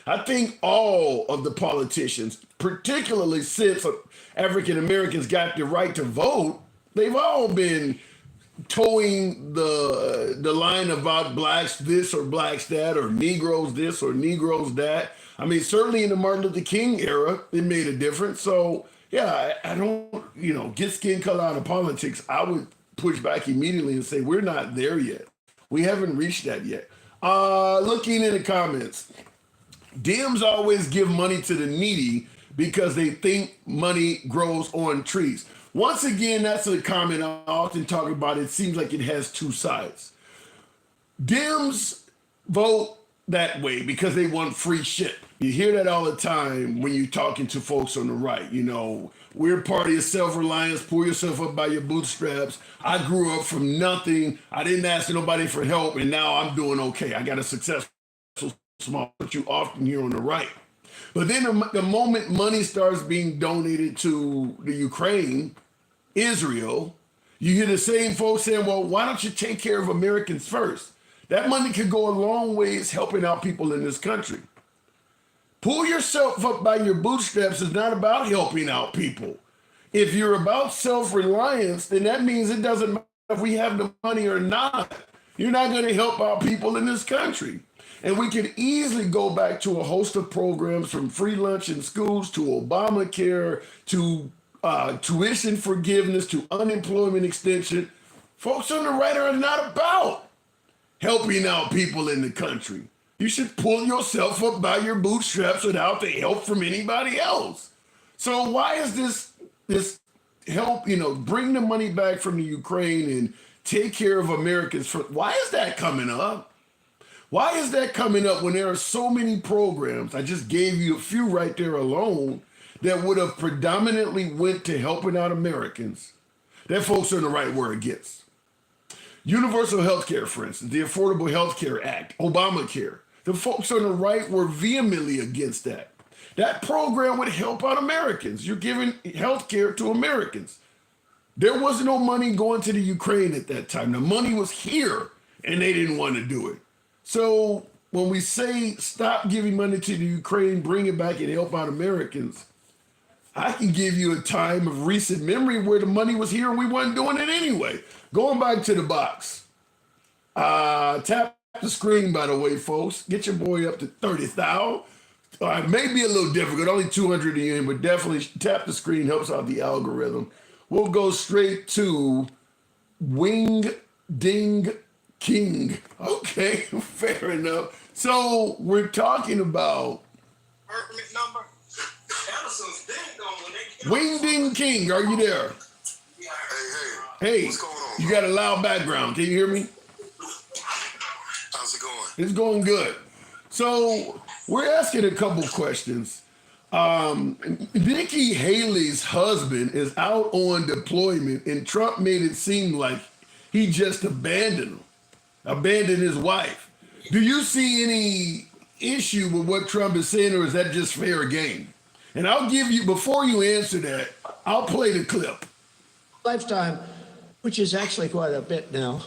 I think all of the politicians, particularly since African Americans got the right to vote, they've all been towing the line about blacks this or blacks that, or Negroes this or Negroes that. I mean, certainly in the Martin Luther King era, it made a difference. So yeah, I don't, get skin color out of politics. I would push back immediately and say, we're not there yet. We haven't reached that yet. Looking in the comments, Dems always give money to the needy because they think money grows on trees. Once again, that's a comment I often talk about. It seems like it has two sides. Dems vote that way because they want free shit. You hear that all the time when you're talking to folks on the right. We're part of your self-reliance, pull yourself up by your bootstraps. I grew up from nothing. I didn't ask nobody for help, and now I'm doing okay. I got a successful small, but you often hear on the right. But then the moment money starts being donated to the Ukraine, Israel, you hear the same folks saying, well, why don't you take care of Americans first? That money could go a long ways helping out people in this country. Pull yourself up by your bootstraps is not about helping out people. If you're about self-reliance, then that means it doesn't matter if we have the money or not. You're not going to help out people in this country. And we could easily go back to a host of programs, from free lunch in schools to Obamacare to tuition forgiveness to unemployment extension. Folks on the right are not about helping out people in the country. You should pull yourself up by your bootstraps without the help from anybody else. So why is this help, bring the money back from the Ukraine and take care of Americans? Why is that coming up? Why is that coming up when there are so many programs? I just gave you a few right there alone that would have predominantly went to helping out Americans that folks on the right were against. Universal health care, for instance, the Affordable Health Care Act, Obamacare. The folks on the right were vehemently against that. That program would help out Americans. You're giving health care to Americans. There was no money going to the Ukraine at that time. The money was here, and they didn't want to do it. So when we say stop giving money to the Ukraine, bring it back and help out Americans, I can give you a time of recent memory where the money was here and we wasn't doing it anyway. Going back to the box. Tap the screen, by the way, folks. Get your boy up to 30,000. Maybe a little difficult, only 200 in, but definitely tap the screen, helps out the algorithm. We'll go straight to Wing Ding King. Okay, fair enough. So we're talking about Permit number. Anderson's ding dong when they Wing Ding King. Are you there? Hey, What's going on, you bro? got a loud background. Can you hear me? How's it going? It's going good. So we're asking a couple questions. Nikki Haley's husband is out on deployment, and Trump made it seem like he just abandoned his wife. Do you see any issue with what Trump is saying, or is that just fair game? And I'll give you, before you answer that, I'll play the clip. Lifetime, which is actually quite a bit now.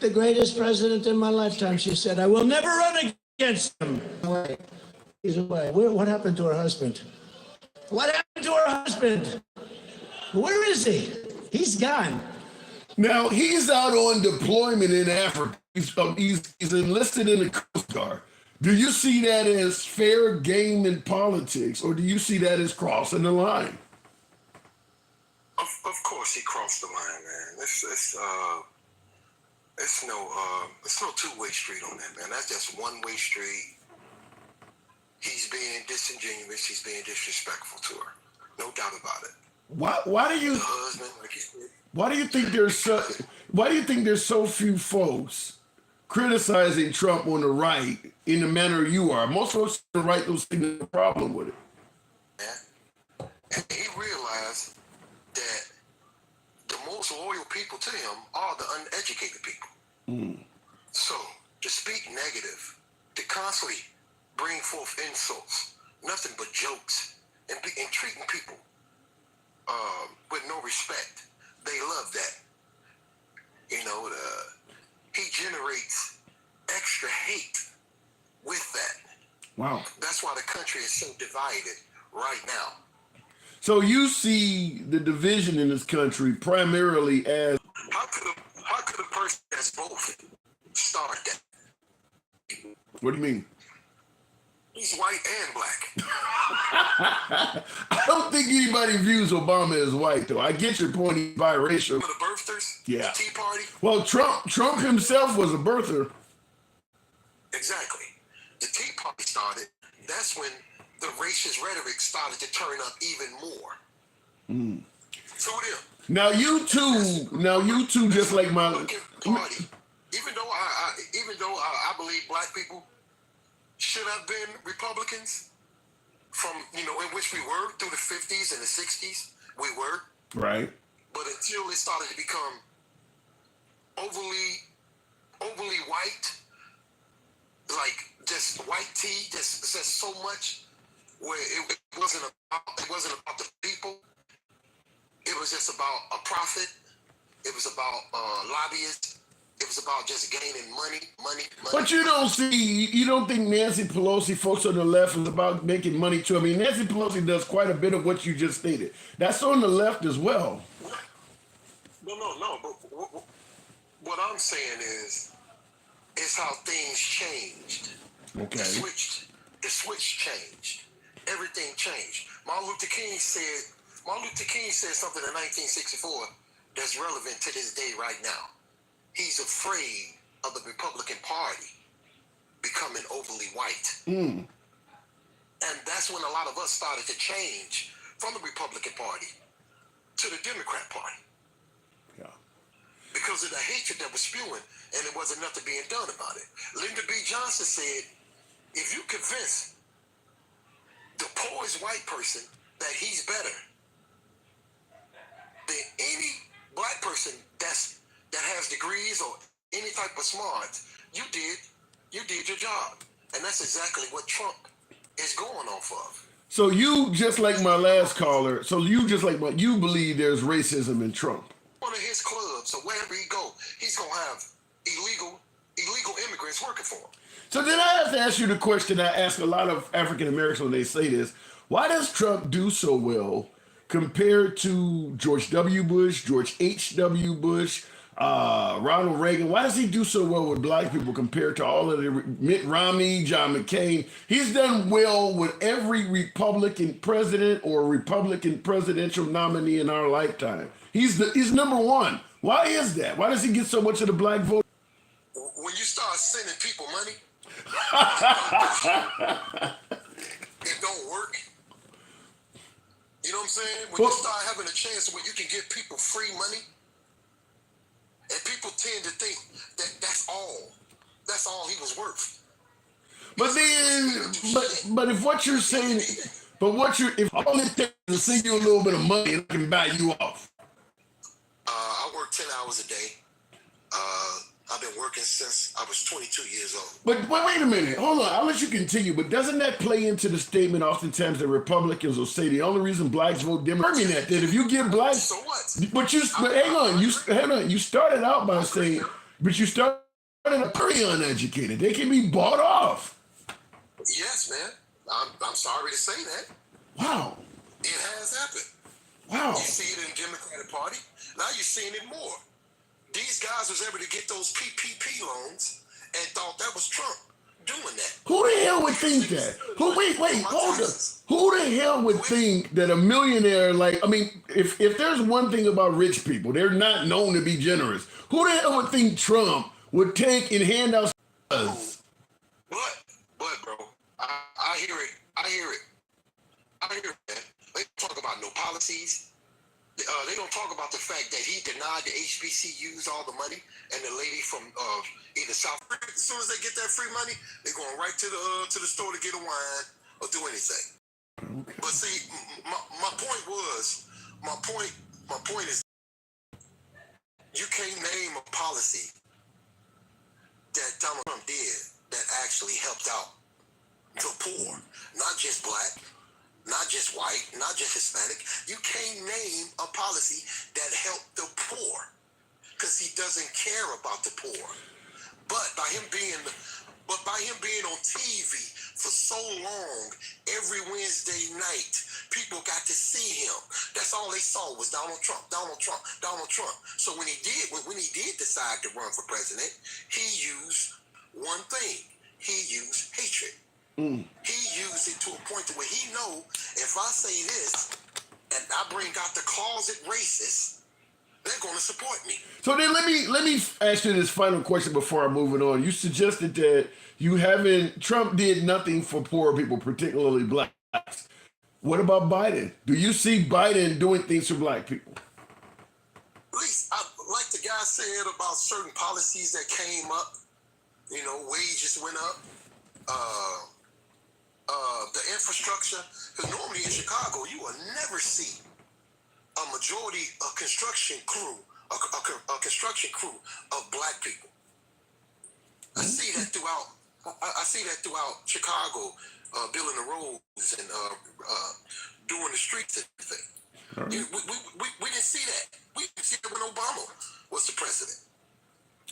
The greatest president in my lifetime, she said. I will never run against him. He's away. What happened to her husband? What happened to her husband? Where is he? He's gone. Now, he's out on deployment in Africa. He's enlisted in the Coast Guard. Do you see that as fair game in politics, or do you see that as crossing the line? Of course he crossed the line, man. It's no two-way street on that, man. That's just one-way street. He's being disingenuous. He's being disrespectful to her. No doubt about it. Why do you The husband, like you said, why do you think there's so few folks criticizing Trump on the right in the manner you are? Most folks on the right don't see the problem with it. man. And he realized that the most loyal people to him are the uneducated people. So to speak negative, to constantly bring forth insults, nothing but jokes, and treating people with no respect, they love that. You know, he generates extra hate with that. Wow. That's why the country is so divided right now. So you see the division in this country primarily as How could a person that's both start that? what do you mean? He's white and black. I don't think anybody views Obama as white, though. I get your point. He's biracial. For the birthers, Yeah. the Tea Party, Well, Trump himself was a birther. exactly. The Tea Party started. That's when the racist rhetoric started to turn up even more. So them. Now you two, just like my. Republican Party. Even though I believe black people should have been Republicans from, in which we were through the 50s and the 60s, we were. Right. But until it started to become overly white, like just white tea, just so much, where it wasn't about the people. It was just about a profit. It was about lobbyists. It was about just gaining money. But you don't think Nancy Pelosi, folks on the left, is about making money too? I mean, Nancy Pelosi does quite a bit of what you just stated. That's on the left as well. No. But what I'm saying is how things changed. Okay. The switch changed. Everything changed. Martin Luther King said something in 1964 that's relevant to this day right now. He's afraid of the Republican Party becoming overly white. And that's when a lot of us started to change from the Republican Party to the Democrat Party. Yeah. Because of the hatred that was spewing, and there wasn't nothing being done about it. Lyndon B. Johnson said, if you convince the poorest white person that he's better than any black person that's that has degrees or any type of smarts, you did your job. And that's exactly what Trump is going off of. So you, just like my last caller, you believe there's racism in Trump. One of his clubs, so wherever he go, he's gonna have illegal immigrants working for him. So then I have to ask you the question I ask a lot of African Americans when they say this. Why does Trump do so well compared to George W. Bush, George H.W. Bush, Ronald Reagan? Why does he do so well with black people compared to all of the Mitt Romney, John McCain? He's done well with every Republican president or Republican presidential nominee in our lifetime. He's number one. Why is that? Why does he get so much of the black vote? When you start sending people money, it don't work. You know what I'm saying? When you start having a chance where you can give people free money, and people tend to think that that's all he was worth. But then, but if what you're saying, if all it takes is to send you a little bit of money, it can buy you off. I work 10 hours a day. I've been working since I was 22 years old. But wait a minute, hold on. I'll let you continue. But doesn't that play into the statement oftentimes that Republicans will say the only reason blacks vote Democrat? That if you give blacks, so what? But hang on. You started out by saying, but you started very uneducated. They can be bought off. Yes, man. I'm sorry to say that. Wow. It has happened. Wow. You see it in the Democratic Party. Now you're seeing it more. These guys was able to get those PPP loans and thought that was Trump doing that. Who the hell would think that? Hold up. Who the hell would think that a millionaire, if there's one thing about rich people, they're not known to be generous. Who the hell would think Trump would take and hand out? But bro, I hear it. I hear it, man. They talk about no policies. They don't talk about the fact that he denied the HBCUs all the money, and the lady from either South. As soon as they get that free money, they're going right to the store to get a wine or do anything. Okay. But see, my point is, you can't name a policy that Donald Trump did that actually helped out the poor, not just black. Not just white, not just Hispanic. You can't name a policy that helped the poor because he doesn't care about the poor. But by him being on TV for so long, every Wednesday night, people got to see him. That's all they saw was Donald Trump. So when he did decide to run for president, he used one thing. He used hatred. He used it to a point to where he know if I say this and I bring out the closet racist, they're going to support me. So then let me ask you this final question before I move it on. You suggested that Trump did nothing for poor people, particularly blacks. What about Biden? Do you see Biden doing things for black people? At least, like the guy said about certain policies that came up, wages went up. The infrastructure, because normally in Chicago, you will never see a majority of construction crew of black people. I see that throughout Chicago, building the roads and doing the streets and everything. Right. We didn't see that. We didn't see that when Obama was the president.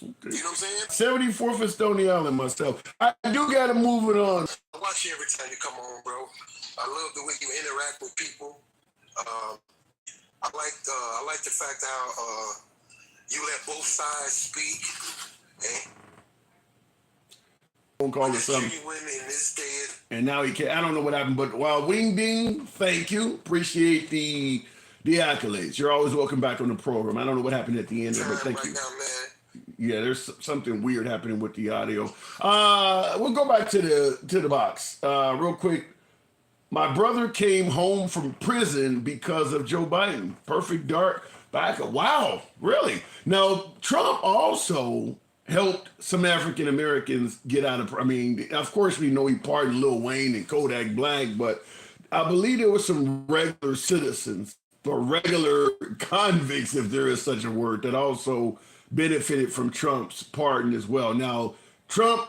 Okay. You know what I'm saying? 74th and Stony Island myself. I do got to move it on. I watch you every time you come on, bro. I love the way you interact with people. I like the fact how you let both sides speak. Phone call or something. And now he can't. I don't know what happened, but Wing Ding, thank you. Appreciate the accolades. You're always welcome back on the program. I don't know what happened at the end, but thank you. Now, man. Yeah, there's something weird happening with the audio. We'll go back to the box real quick. My brother came home from prison because of Joe Biden. Perfect dark back. Wow, really? Now, Trump also helped some African Americans get out of. Of course, we know he pardoned Lil Wayne and Kodak Black, but I believe there were some regular citizens or regular convicts, if there is such a word, that also benefited from Trump's pardon as well. Now, Trump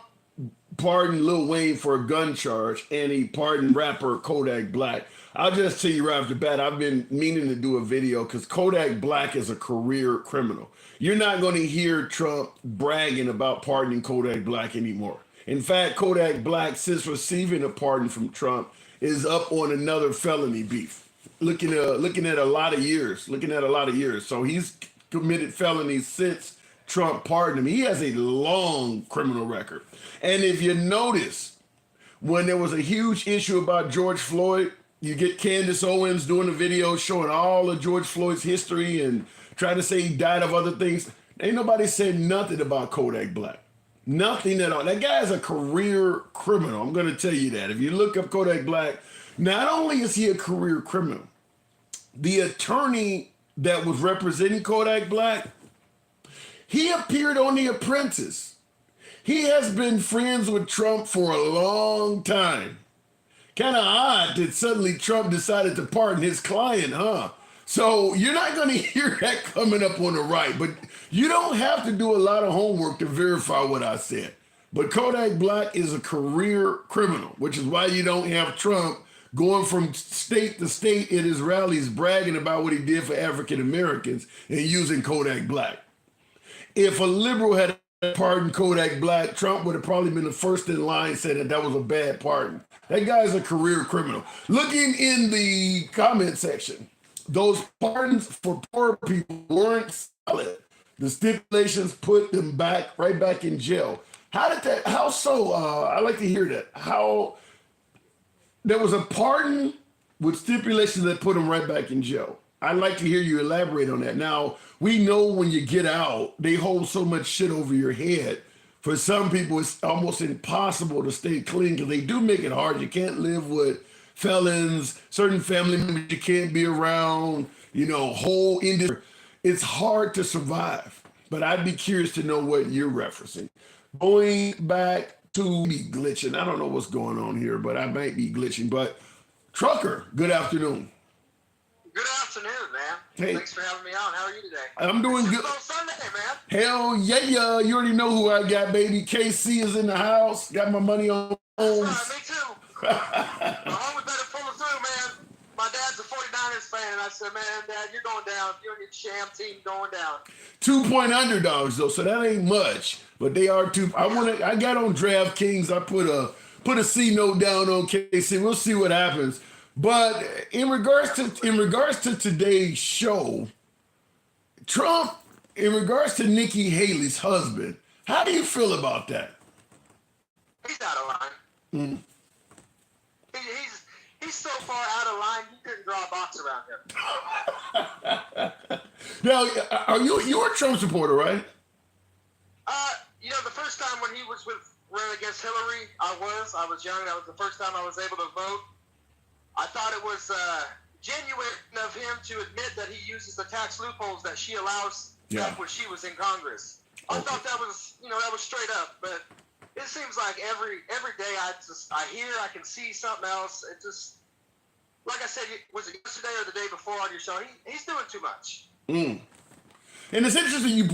pardoned Lil Wayne for a gun charge, and he pardoned rapper Kodak Black. I'll just tell you right off the bat, I've been meaning to do a video because Kodak Black is a career criminal. You're not going to hear Trump bragging about pardoning Kodak Black anymore. In fact, Kodak Black, since receiving a pardon from Trump, is up on another felony beef. Looking at a lot of years. So he's committed felonies since Trump pardoned him. He has a long criminal record. And if you notice, when there was a huge issue about George Floyd, you get Candace Owens doing a video showing all of George Floyd's history and trying to say he died of other things. Ain't nobody said nothing about Kodak Black. Nothing at all. That guy is a career criminal. I'm going to tell you that. If you look up Kodak Black, not only is he a career criminal, the attorney that was representing Kodak Black, he appeared on The Apprentice. He has been friends with Trump for a long time. Kind of odd that suddenly Trump decided to pardon his client, huh? So you're not going to hear that coming up on the right, but you don't have to do a lot of homework to verify what I said. But Kodak Black is a career criminal, which is why you don't have Trump going from state to state in his rallies bragging about what he did for African Americans and using Kodak Black. If a liberal had pardoned Kodak Black, Trump would have probably been the first in line saying that was a bad pardon. That guy's a career criminal. Looking in the comment section, those pardons for poor people weren't solid. The stipulations put them right back in jail. How so? I'd like to hear that. How there was a pardon with stipulations that put them right back in jail. I'd like to hear you elaborate on that. Now, we know when you get out, they hold so much shit over your head. For some people, it's almost impossible to stay clean because they do make it hard. You can't live with felons, certain family members you can't be around, whole industry. It's hard to survive. But I'd be curious to know what you're referencing. Going back to me glitching. I don't know what's going on here, but I might be glitching. But Trucker, good afternoon. Good afternoon, man. Hey. Thanks for having me on. How are you today? I'm doing good. It's Sunday, man. Hell yeah. You already know who I got, baby. KC is in the house. Got my money on. That's right, me too. My homie better pull it through, man. My dad's a 49ers fan, and I said, man, Dad, you're going down. You and your sham team going down. 2-point underdogs, though, so that ain't much. But they are two. I got on DraftKings. I put a C note down on KC. We'll see what happens. But in regards to today's show, Trump, in regards to Nikki Haley's husband, how do you feel about that? He's out of line. He's so far out of line, you couldn't draw a box around him. Now, are you're a Trump supporter, right? The first time when he was running against Hillary, I was young. That was the first time I was able to vote. I thought it was genuine of him to admit that he uses the tax loopholes that she allows back when she was in Congress. I thought that was, that was straight up. But it seems like every day I hear, I can see something else. It just, like I said, was it yesterday or the day before on your show? He's doing too much. And it's interesting you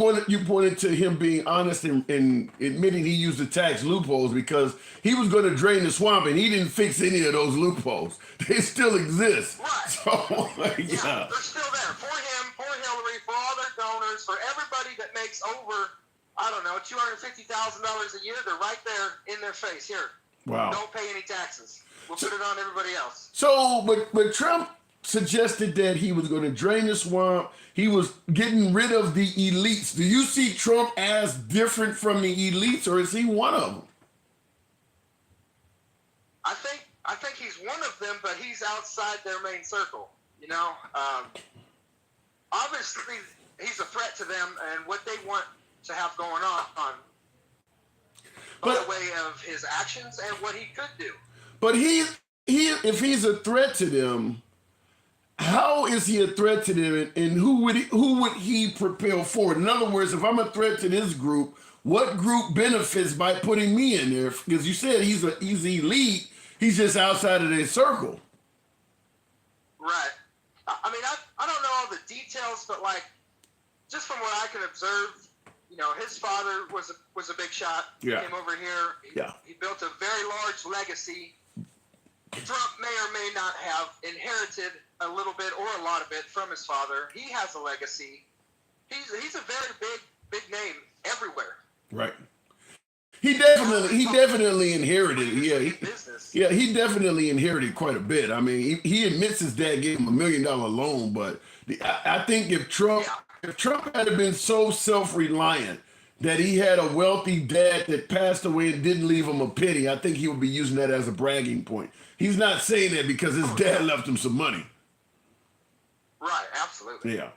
pointed to him being honest and admitting he used the tax loopholes because he was going to drain the swamp and he didn't fix any of those loopholes. They still exist. Right. So, yeah, they're still there for him, for Hillary, for all their donors, for everybody that makes over, I don't know, $250,000 a year. They're right there in their face. Here. Wow. Don't pay any taxes. We'll put it on everybody else. So, but Trump suggested that he was going to drain the swamp. He was getting rid of the elites. Do you see Trump as different from the elites, or is he one of them? I think he's one of them, but he's outside their main circle. Obviously, he's a threat to them and what they want to have going on by way of his actions and what he could do. But if he's a threat to them, how is he a threat to them, and who would he propel forward? In other words, if I'm a threat to this group, what group benefits by putting me in there? Because you said he's elite, he's just outside of their circle. Right. I mean, I don't know all the details, but just from what I can observe, his father was a big shot. Yeah. He came over here. He built a very large legacy. Trump may or may not have inherited a little bit or a lot of it from his father. He has a legacy. He's a very big name everywhere. Right. He definitely inherited. He definitely inherited quite a bit. I mean, he admits his dad gave him $1 million loan, but I think if Trump had been so self-reliant that he had a wealthy dad that passed away and didn't leave him a penny, I think he would be using that as a bragging point. He's not saying that because his dad left him some money. Right, absolutely. Yeah.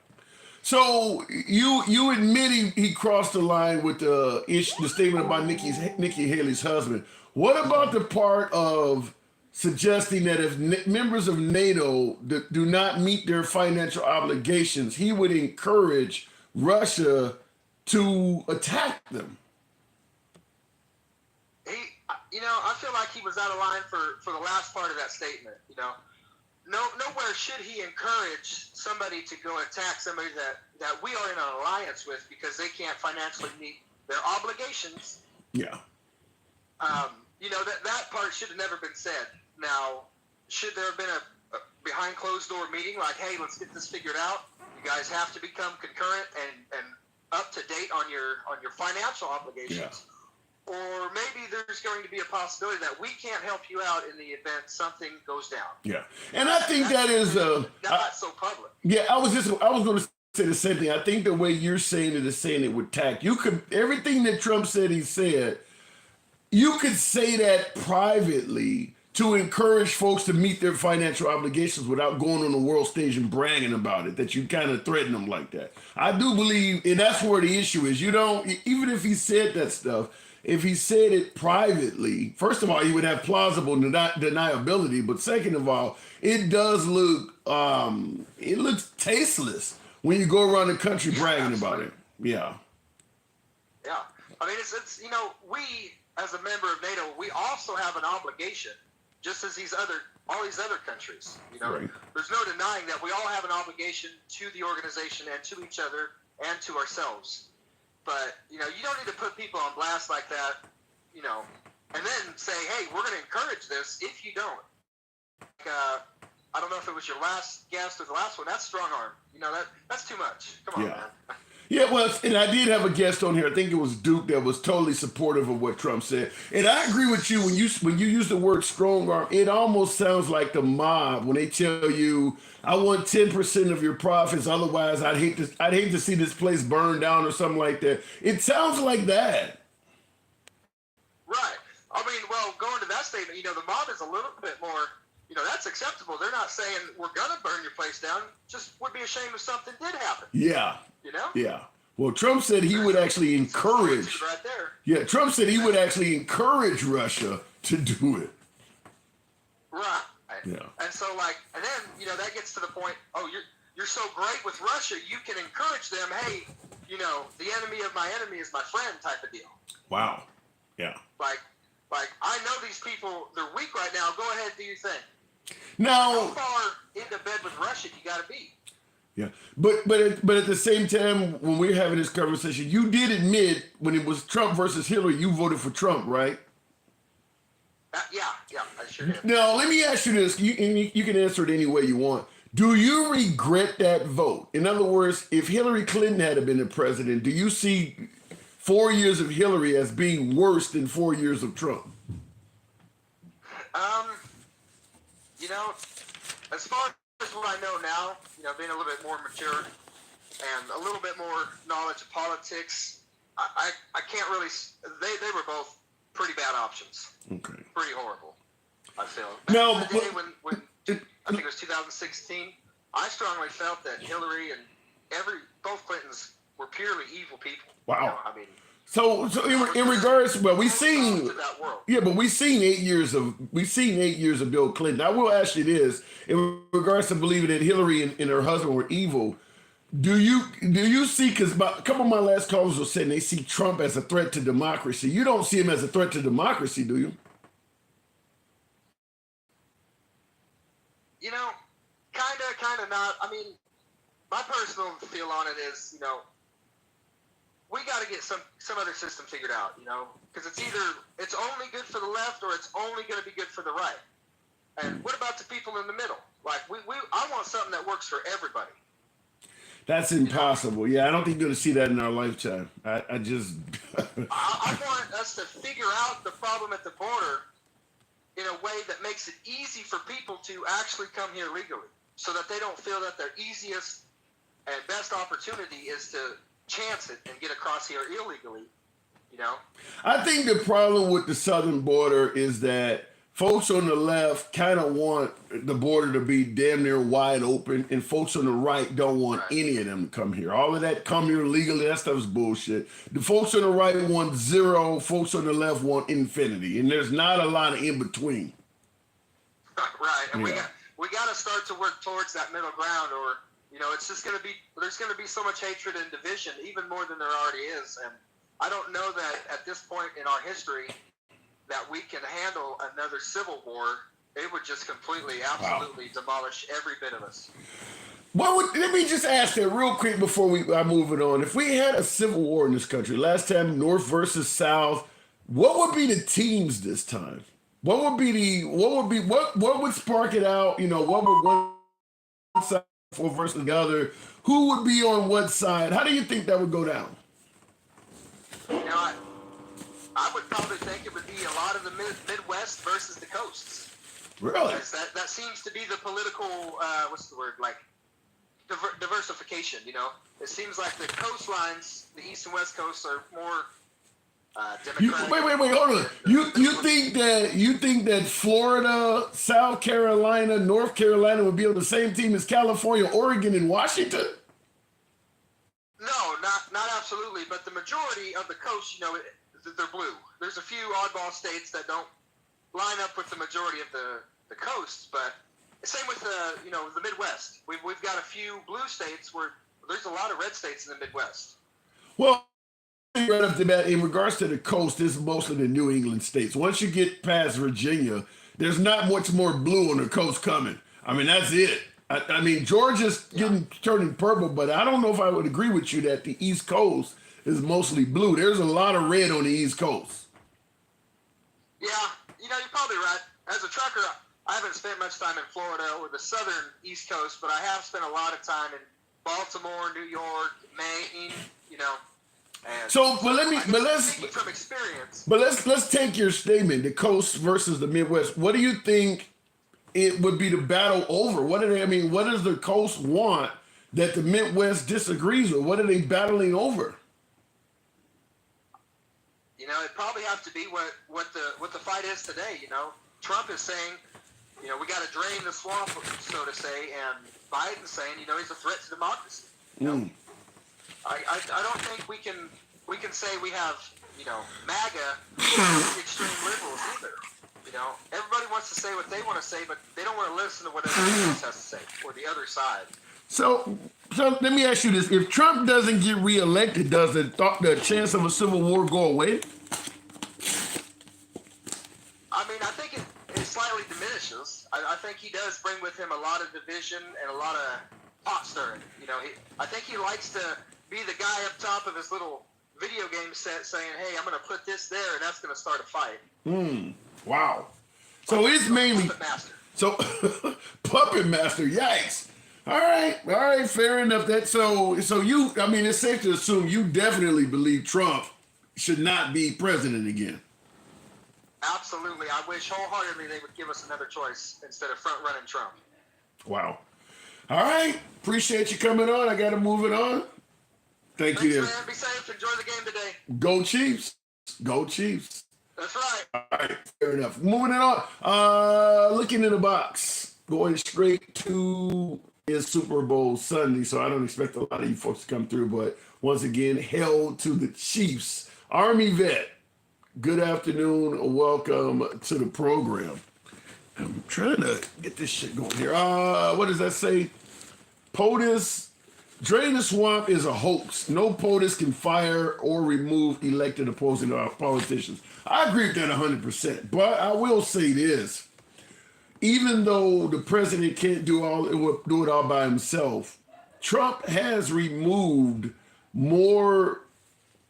So you admit he crossed the line with the statement about Nikki Haley's husband. What about the part of suggesting that if members of NATO do not meet their financial obligations, he would encourage Russia to attack them? I feel like he was out of line for the last part of that statement. Nowhere should he encourage somebody to go attack somebody that we are in an alliance with because they can't financially meet their obligations. Yeah. That part should have never been said. Now, should there have been a behind closed door meeting like, hey, let's get this figured out. You guys have to become concurrent and up to date on your financial obligations. Yeah. Or maybe there's going to be a possibility that we can't help you out in the event something goes down. Yeah, and I think that is not so public. Yeah, I was going to say the same thing. I think the way you're saying it is saying it with tact. You could everything that Trump said he said. You could say that privately to encourage folks to meet their financial obligations without going on the world stage and bragging about it. That you kind of threaten them like that. I do believe, and that's where the issue is. You don't even if he said that stuff. If he said it privately, first of all, he would have plausible deniability. But second of all, it does look, it looks tasteless when you go around the country bragging about it. Yeah. Yeah. I mean, it's we as a member of NATO, we also have an obligation, just as all these other countries. Right. There's no denying that we all have an obligation to the organization and to each other and to ourselves. But, you don't need to put people on blast like that, and then say, hey, we're going to encourage this if you don't. I don't know if it was your last guest or the last one. That's strong arm. That's too much. Come on, man. Yeah, well, and I did have a guest on here. I think it was Duke that was totally supportive of what Trump said. And I agree with you when you use the word strong arm. It almost sounds like the mob when they tell you, "I want 10% of your profits, otherwise I'd hate to see this place burn down" or something like that. It sounds like that. Right. I mean, well, going to that statement, the mob is a little bit more. That's acceptable. They're not saying we're gonna burn your place down. Just would be ashamed if something did happen. Yeah. Yeah. Well, Trump said he would actually encourage. Right there. Yeah, Trump said he would actually encourage Russia to do it. Right. Yeah. And so, and then that gets to the point. Oh, you're so great with Russia, you can encourage them. Hey, the enemy of my enemy is my friend, type of deal. Wow. Yeah. Like I know these people. They're weak right now. Go ahead, do your thing. Now, how far into bed with Russia you got to be? Yeah, but at the same time, when we're having this conversation, you did admit when it was Trump versus Hillary, you voted for Trump, right? Yeah, I sure did. Now, let me ask you this. You can answer it any way you want. Do you regret that vote? In other words, if Hillary Clinton had been the president, do you see 4 years of Hillary as being worse than 4 years of Trump? As far as what I know now, being a little bit more mature and a little bit more knowledge of politics, I can't really. They were both pretty bad options. Okay. Pretty horrible, I feel. No, the day when I think it was 2016, I strongly felt that Hillary and both Clintons were purely evil people. Wow. So in regards, well, we've seen, but we've seen 8 years of Bill Clinton. I will ask you this: in regards to believing that Hillary and her husband were evil, do you see? Because a couple of my last callers were saying they see Trump as a threat to democracy. You don't see him as a threat to democracy, do you? Kind of not. I mean, my personal feel on it is, we got to get some other system figured out, because it's only good for the left or it's only going to be good for the right. And what about the people in the middle? Like I want something that works for everybody. That's impossible. Yeah, I don't think you're going to see that in our lifetime. I just. I want us to figure out the problem at the border in a way that makes it easy for people to actually come here legally, so that they don't feel that their easiest and best opportunity is to chance it and get across here illegally. I think the problem with the southern border is that folks on the left kind of want the border to be damn near wide open, and folks on the right don't want any of them to come here. All of that come here legally, that stuff's bullshit. The folks on the right want zero, folks on the left want infinity, and there's not a lot of in between. Right, and we got to start to work towards that middle ground, or it's just there's going to be so much hatred and division, even more than there already is, and I don't know that at this point in our history that we can handle another civil war. It would just completely, absolutely demolish every bit of us. Let me just ask that real quick before I move it on. If we had a civil war in this country, last time North versus South, what would be the teams this time? What would spark it out? What would one side for versus the other? Who would be on what side? How do you think that would go down? I would probably think it would be a lot of the Midwest versus the coasts. Really? That seems to be the political, diversification, It seems like the coastlines, the East and West coasts, are more democratic. Wait, hold on. You think that Florida, South Carolina, North Carolina would be on the same team as California, Oregon, and Washington? No, not absolutely, but the majority of the coast, they're blue. There's a few oddball states that don't line up with the majority of the coasts, but same with the Midwest. We've got a few blue states where there's a lot of red states in the Midwest. Well, right off the bat, in regards to the coast, it's mostly the New England states. Once you get past Virginia, there's not much more blue on the coast coming. I mean, that's it. I mean, Georgia's turning purple, but I don't know if I would agree with you that the East Coast is mostly blue. There's a lot of red on the East Coast. Yeah, you're probably right. As a trucker, I haven't spent much time in Florida or the southern East Coast, but I have spent a lot of time in Baltimore, New York, Maine, And from experience. But let's take your statement, the coast versus the Midwest. What do you think it would be the battle over? What does the coast want that the Midwest disagrees with? What are they battling over? It probably have to be what the fight is today. Trump is saying, we got to drain the swamp, so to say, and Biden's saying, he's a threat to democracy. I don't think we can say we have, MAGA extreme liberals either. Everybody wants to say what they want to say, but they don't want to listen to what everybody else has to say, or the other side. So let me ask you this: if Trump doesn't get reelected, does the chance of a civil war go away? I think it slightly diminishes. I think he does bring with him a lot of division and a lot of pot stirring. I think he likes to be the guy up top of his little video game set saying, hey, I'm going to put this there, and that's going to start a fight. Wow. So it's mainly... Puppet master. So, puppet master, yikes. All right, fair enough. So you, it's safe to assume you definitely believe Trump should not be president again. Absolutely. I wish wholeheartedly they would give us another choice instead of front-running Trump. Wow. All right. Appreciate you coming on. I got to move it on. Thanks, you. Man. Be safe. Enjoy the game today. Go Chiefs. Go Chiefs. That's right. All right. Fair enough. Moving it on. Looking in the box. Going straight to is Super Bowl Sunday, so I don't expect a lot of you folks to come through, but once again, held to the Chiefs. Army vet, good afternoon. Welcome to the program. I'm trying to get this shit going here. What does that say? POTUS, drain the swamp is a hoax. No POTUS can fire or remove elected opposing politicians. I agree with that 100%, but I will say this. Even though the president can't do it all by himself, Trump has removed more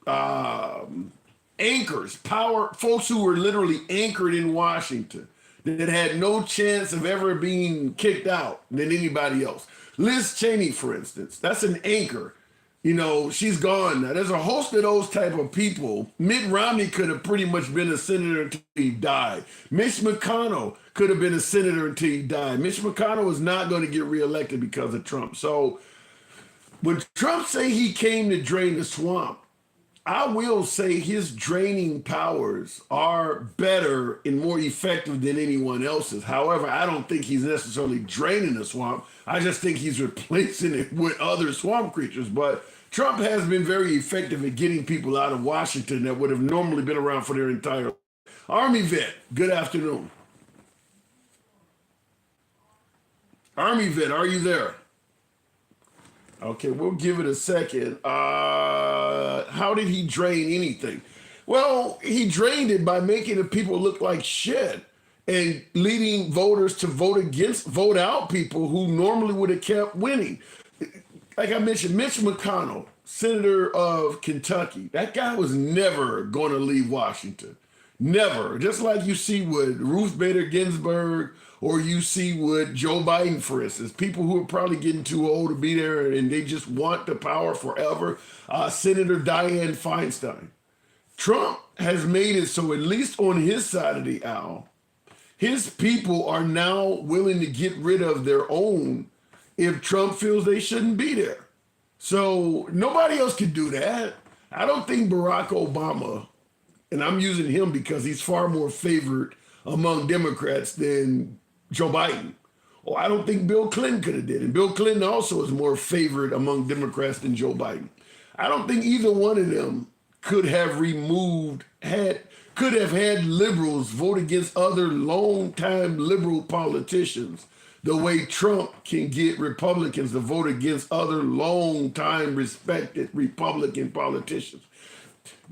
anchors, power, folks who were literally anchored in Washington that had no chance of ever being kicked out than anybody else. Liz Cheney, for instance, that's an anchor. You know, she's gone now. There's a host of those type of people. Mitt Romney could have pretty much been a senator until he died. Mitch McConnell could have been a senator until he died. Mitch McConnell was not going to get reelected because of Trump. So when Trump say he came to drain the swamp, I will say his draining powers are better and more effective than anyone else's. However, I don't think he's necessarily draining the swamp. I just think he's replacing it with other swamp creatures. But Trump has been very effective at getting people out of Washington that would have normally been around for their entire life. Army vet, good afternoon. Army vet, are you there? Okay, we'll give it a second. How did he drain anything? Well, he drained it by making the people look like shit and leading voters to vote out people who normally would have kept winning. Like I mentioned, Mitch McConnell, senator of Kentucky, that guy was never going to leave Washington. Never. Just like you see with Ruth Bader Ginsburg, or you see with Joe Biden, for instance, people who are probably getting too old to be there and they just want the power forever. Senator Dianne Feinstein. Trump has made it so, at least on his side of the aisle, his people are now willing to get rid of their own if Trump feels they shouldn't be there. So nobody else can do that. I don't think Barack Obama, and I'm using him because he's far more favored among Democrats than Joe Biden. Or I don't think Bill Clinton could have did it. And Bill Clinton also is more favored among Democrats than Joe Biden. I don't think either one of them could have had liberals vote against other longtime liberal politicians the way Trump can get Republicans to vote against other longtime respected Republican politicians.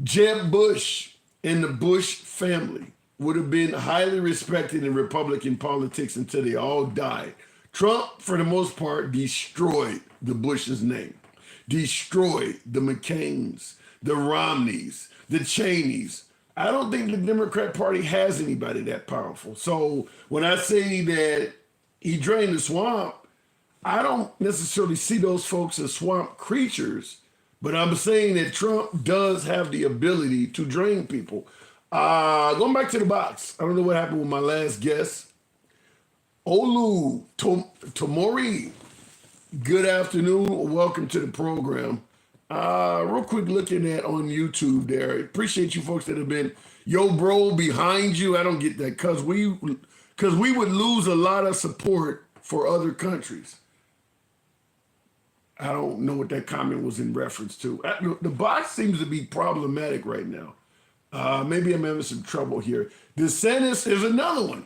Jeb Bush and the Bush family would have been highly respected in Republican politics until they all died. Trump, for the most part, destroyed the Bush's name, destroyed the McCains, the Romneys, the Cheneys. I don't think the Democrat Party has anybody that powerful. So when I say that he drained the swamp, I don't necessarily see those folks as swamp creatures, but I'm saying that Trump does have the ability to drain people. Going back to the box, I don't know what happened with my last guest. Olu Tomori, good afternoon. Welcome to the program. Real quick looking at on YouTube there. Appreciate you folks that have been, yo bro, behind you. I don't get that because we would lose a lot of support for other countries. I don't know what that comment was in reference to. The box seems to be problematic right now. Maybe I'm having some trouble here. DeSantis is another one.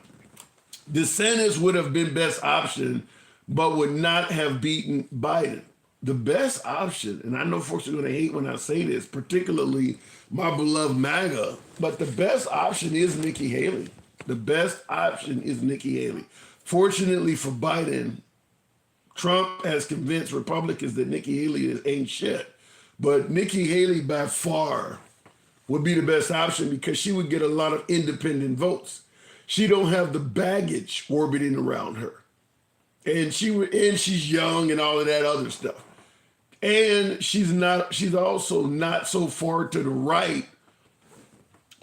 DeSantis would have been best option, but would not have beaten Biden. The best option, and I know folks are going to hate when I say this, particularly my beloved MAGA, but the best option is Nikki Haley. The best option is Nikki Haley. Fortunately for Biden, Trump has convinced Republicans that Nikki Haley ain't shit. But Nikki Haley by far would be the best option because she would get a lot of independent votes. She don't have the baggage orbiting around her. And she's young and all of that other stuff. And she's also not so far to the right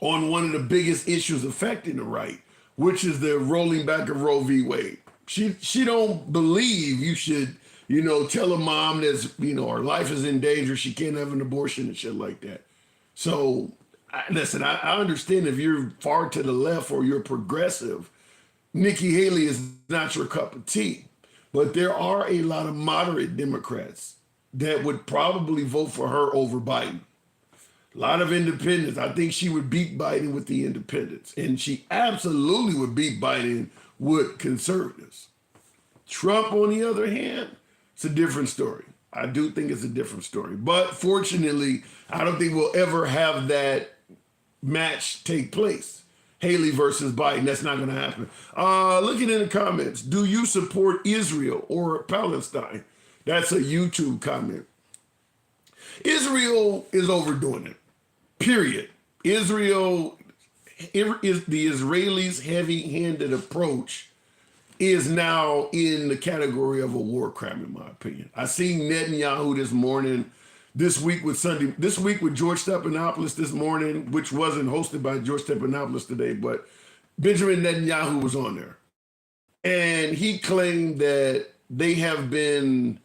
on one of the biggest issues affecting the right, which is the rolling back of Roe v. Wade. She don't believe you should, tell a mom that's, her life is in danger, she can't have an abortion and shit like that. So, listen, I understand if you're far to the left or you're progressive, Nikki Haley is not your cup of tea. But there are a lot of moderate Democrats that would probably vote for her over Biden. A lot of independents. I think she would beat Biden with the independents. And she absolutely would beat Biden with conservatives. Trump, on the other hand, it's a different story. I do think it's a different story. But fortunately, I don't think we'll ever have that match take place. Haley versus Biden, that's not going to happen. Looking in the comments, do you support Israel or Palestine? That's a YouTube comment. Israel is overdoing it. period. Israel is the Israelis' heavy-handed approach is now in the category of a war crime, in my opinion. I seen Netanyahu this morning, this week with George Stephanopoulos this morning, which wasn't hosted by George Stephanopoulos today, but Benjamin Netanyahu was on there. And he claimed that they have been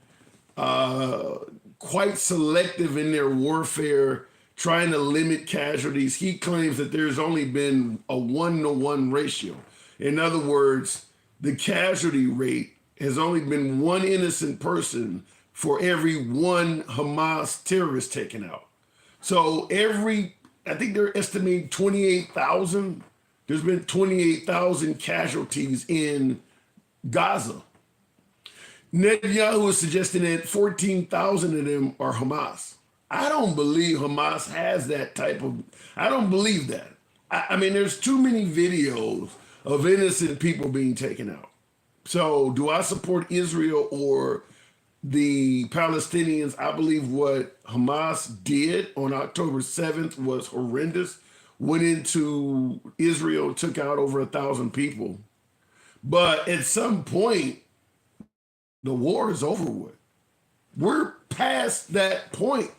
quite selective in their warfare, trying to limit casualties. He claims that there's only been a 1-to-1 ratio. In other words, the casualty rate has only been one innocent person for every one Hamas terrorist taken out. So I think they're estimating 28,000. There's been 28,000 casualties in Gaza. Netanyahu is suggesting that 14,000 of them are Hamas. I don't believe Hamas has that I don't believe that. I mean, there's too many videos of innocent people being taken out. So do I support Israel or the Palestinians? I believe what Hamas did on October 7th was horrendous. Went into Israel, took out over 1,000 people. But at some point, the war is over with. We're past that point.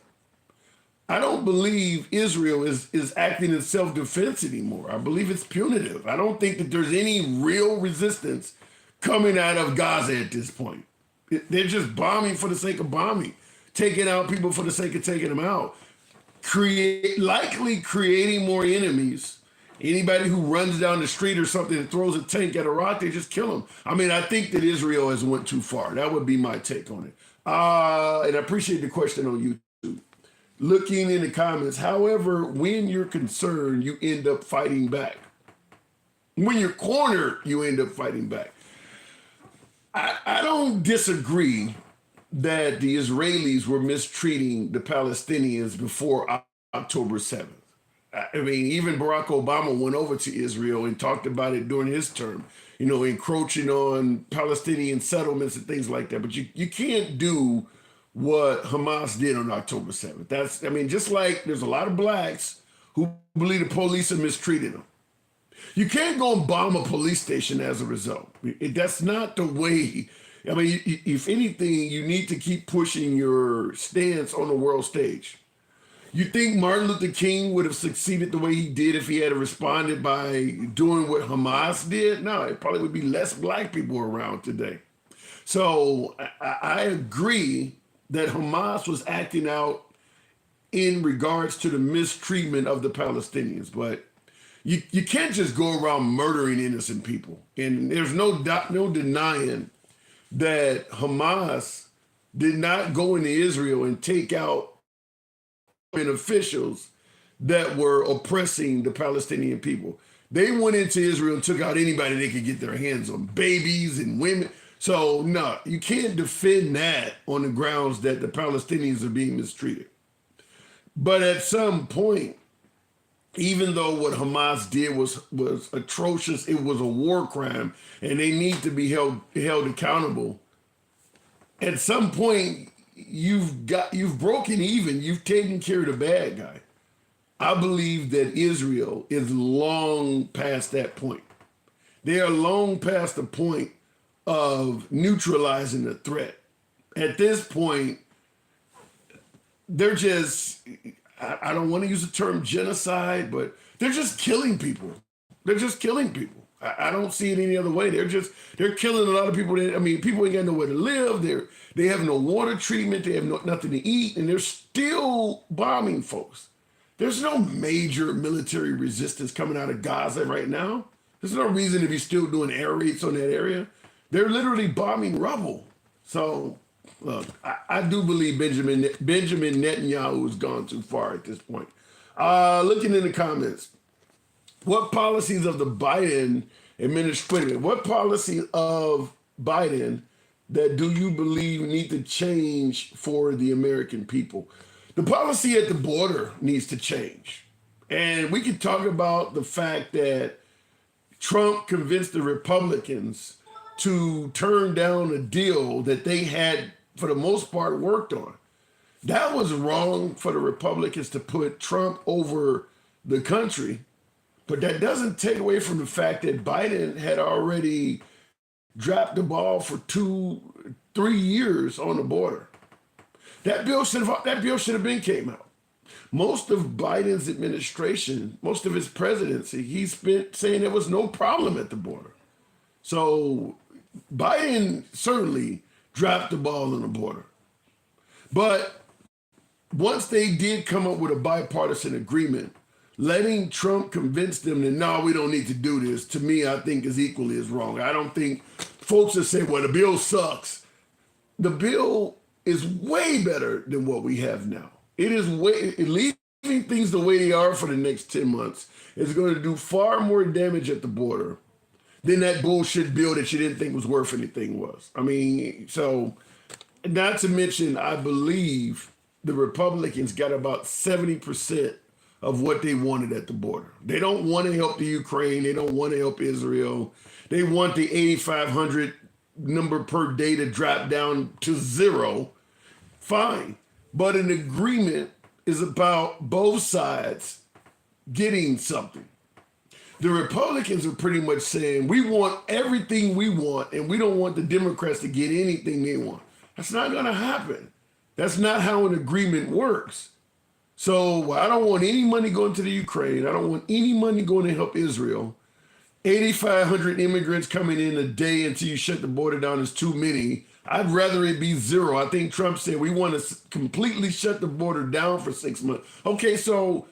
I don't believe Israel is acting in self-defense anymore. I believe it's punitive. I don't think that there's any real resistance coming out of Gaza at this point. They're just bombing for the sake of bombing, taking out people for the sake of taking them out, likely creating more enemies. Anybody who runs down the street or something and throws a tank at a rock, they just kill them. I mean, I think that Israel has went too far. That would be my take on it. And I appreciate the question on YouTube. Looking in the comments, however, when you're concerned, you end up fighting back. When you're cornered, you end up fighting back. I don't disagree that the Israelis were mistreating the Palestinians before October 7th. I mean, even Barack Obama went over to Israel and talked about it during his term, encroaching on Palestinian settlements and things like that. But you can't do what Hamas did on October 7th. Just like there's a lot of blacks who believe the police have mistreated them. You can't go and bomb a police station as a result. That's not the way. I mean, if anything, you need to keep pushing your stance on the world stage. You think Martin Luther King would have succeeded the way he did if he had responded by doing what Hamas did? No, it probably would be less black people around today. So I agree that Hamas was acting out in regards to the mistreatment of the Palestinians, but you can't just go around murdering innocent people. And there's no denying that Hamas did not go into Israel and take out officials that were oppressing the Palestinian people. They went into Israel and took out anybody they could get their hands on, babies and women. So no, you can't defend that on the grounds that the Palestinians are being mistreated. But at some point, even though what Hamas did was atrocious, it was a war crime, and they need to be held accountable. At some point, you've broken even. You've taken care of the bad guy. I believe that Israel is long past that point. They are long past the point of neutralizing the threat. At this point, they're just, I don't want to use the term genocide, but they're just killing people. They're just killing people. I don't see it any other way. They're killing a lot of people. People ain't got nowhere to live. They have no water treatment. They have nothing to eat, and they're still bombing folks. There's no major military resistance coming out of Gaza right now. There's no reason to be still doing air raids on that area. They're literally bombing rubble. So, look, I do believe Benjamin Netanyahu has gone too far at this point. Looking in the comments, what policies of the Biden administration, what policy of Biden that do you believe need to change for the American people? The policy at the border needs to change. And we can talk about the fact that Trump convinced the Republicans to turn down a deal that they had, for the most part, worked on. That was wrong for the Republicans to put Trump over the country, but that doesn't take away from the fact that Biden had already dropped the ball for 2-3 years on the border. That bill should have been came out. Most of Biden's administration, most of his presidency, he spent saying there was no problem at the border. So Biden certainly dropped the ball on the border. But once they did come up with a bipartisan agreement, letting Trump convince them that, no, we don't need to do this, to me, I think is equally as wrong. I don't think folks that say, well, the bill sucks. The bill is way better than what we have now. It is leaving things the way they are for the next 10 months is going to do far more damage at the border than that bullshit bill that you didn't think was worth anything was. I mean, so not to mention, I believe the Republicans got about 70% of what they wanted at the border. They don't want to help the Ukraine. They don't want to help Israel. They want the 8,500 number per day to drop down to 0. Fine. But an agreement is about both sides getting something. The Republicans are pretty much saying, we want everything we want, and we don't want the Democrats to get anything they want. That's not going to happen. That's not how an agreement works. So I don't want any money going to the Ukraine. I don't want any money going to help Israel. 8,500 immigrants coming in a day until you shut the border down is too many. I'd rather it be 0. I think Trump said we want to completely shut the border down for 6 months. Okay, so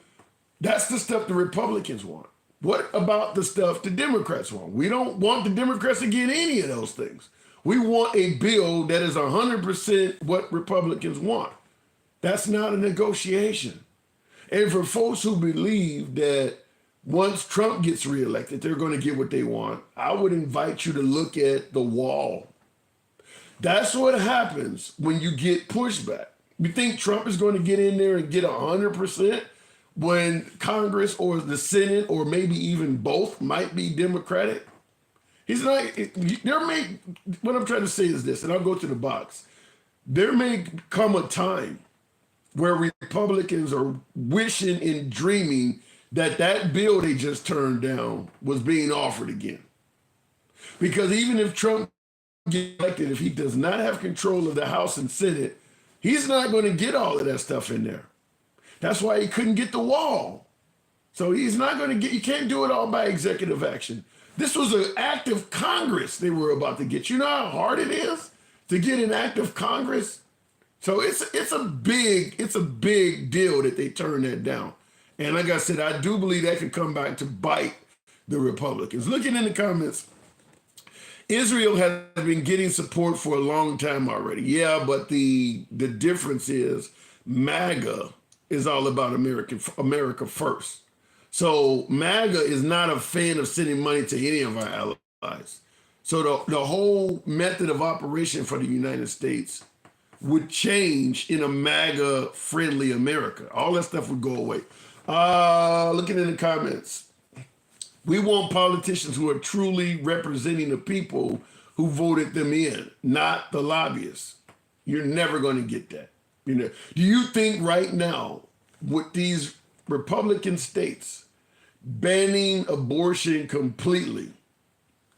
that's the stuff the Republicans want. What about the stuff the Democrats want? We don't want the Democrats to get any of those things. We want a bill that is 100% what Republicans want. That's not a negotiation. And for folks who believe that once Trump gets reelected, they're going to get what they want, I would invite you to look at the wall. That's what happens when you get pushback. You think Trump is going to get in there and get 100% when Congress or the Senate or maybe even both might be Democratic? He's not. What I'm trying to say is this, and I'll go to the box. There may come a time where Republicans are wishing and dreaming that that bill they just turned down was being offered again. Because even if Trump gets elected, if he does not have control of the House and Senate, he's not going to get all of that stuff in there. That's why he couldn't get the wall. So he's not going to get, you can't do it all by executive action. This was an act of Congress they were about to get. You know how hard it is to get an act of Congress? So it's a big deal that they turned that down. And like I said, I do believe that could come back to bite the Republicans. Looking in the comments, Israel has been getting support for a long time already. Yeah, but the difference is MAGA is all about America first. So MAGA is not a fan of sending money to any of our allies. So the whole method of operation for the United States would change in a MAGA-friendly America. All that stuff would go away. Looking in the comments, we want politicians who are truly representing the people who voted them in, not the lobbyists. You're never going to get that. You know, do you think right now, with these Republican states banning abortion completely,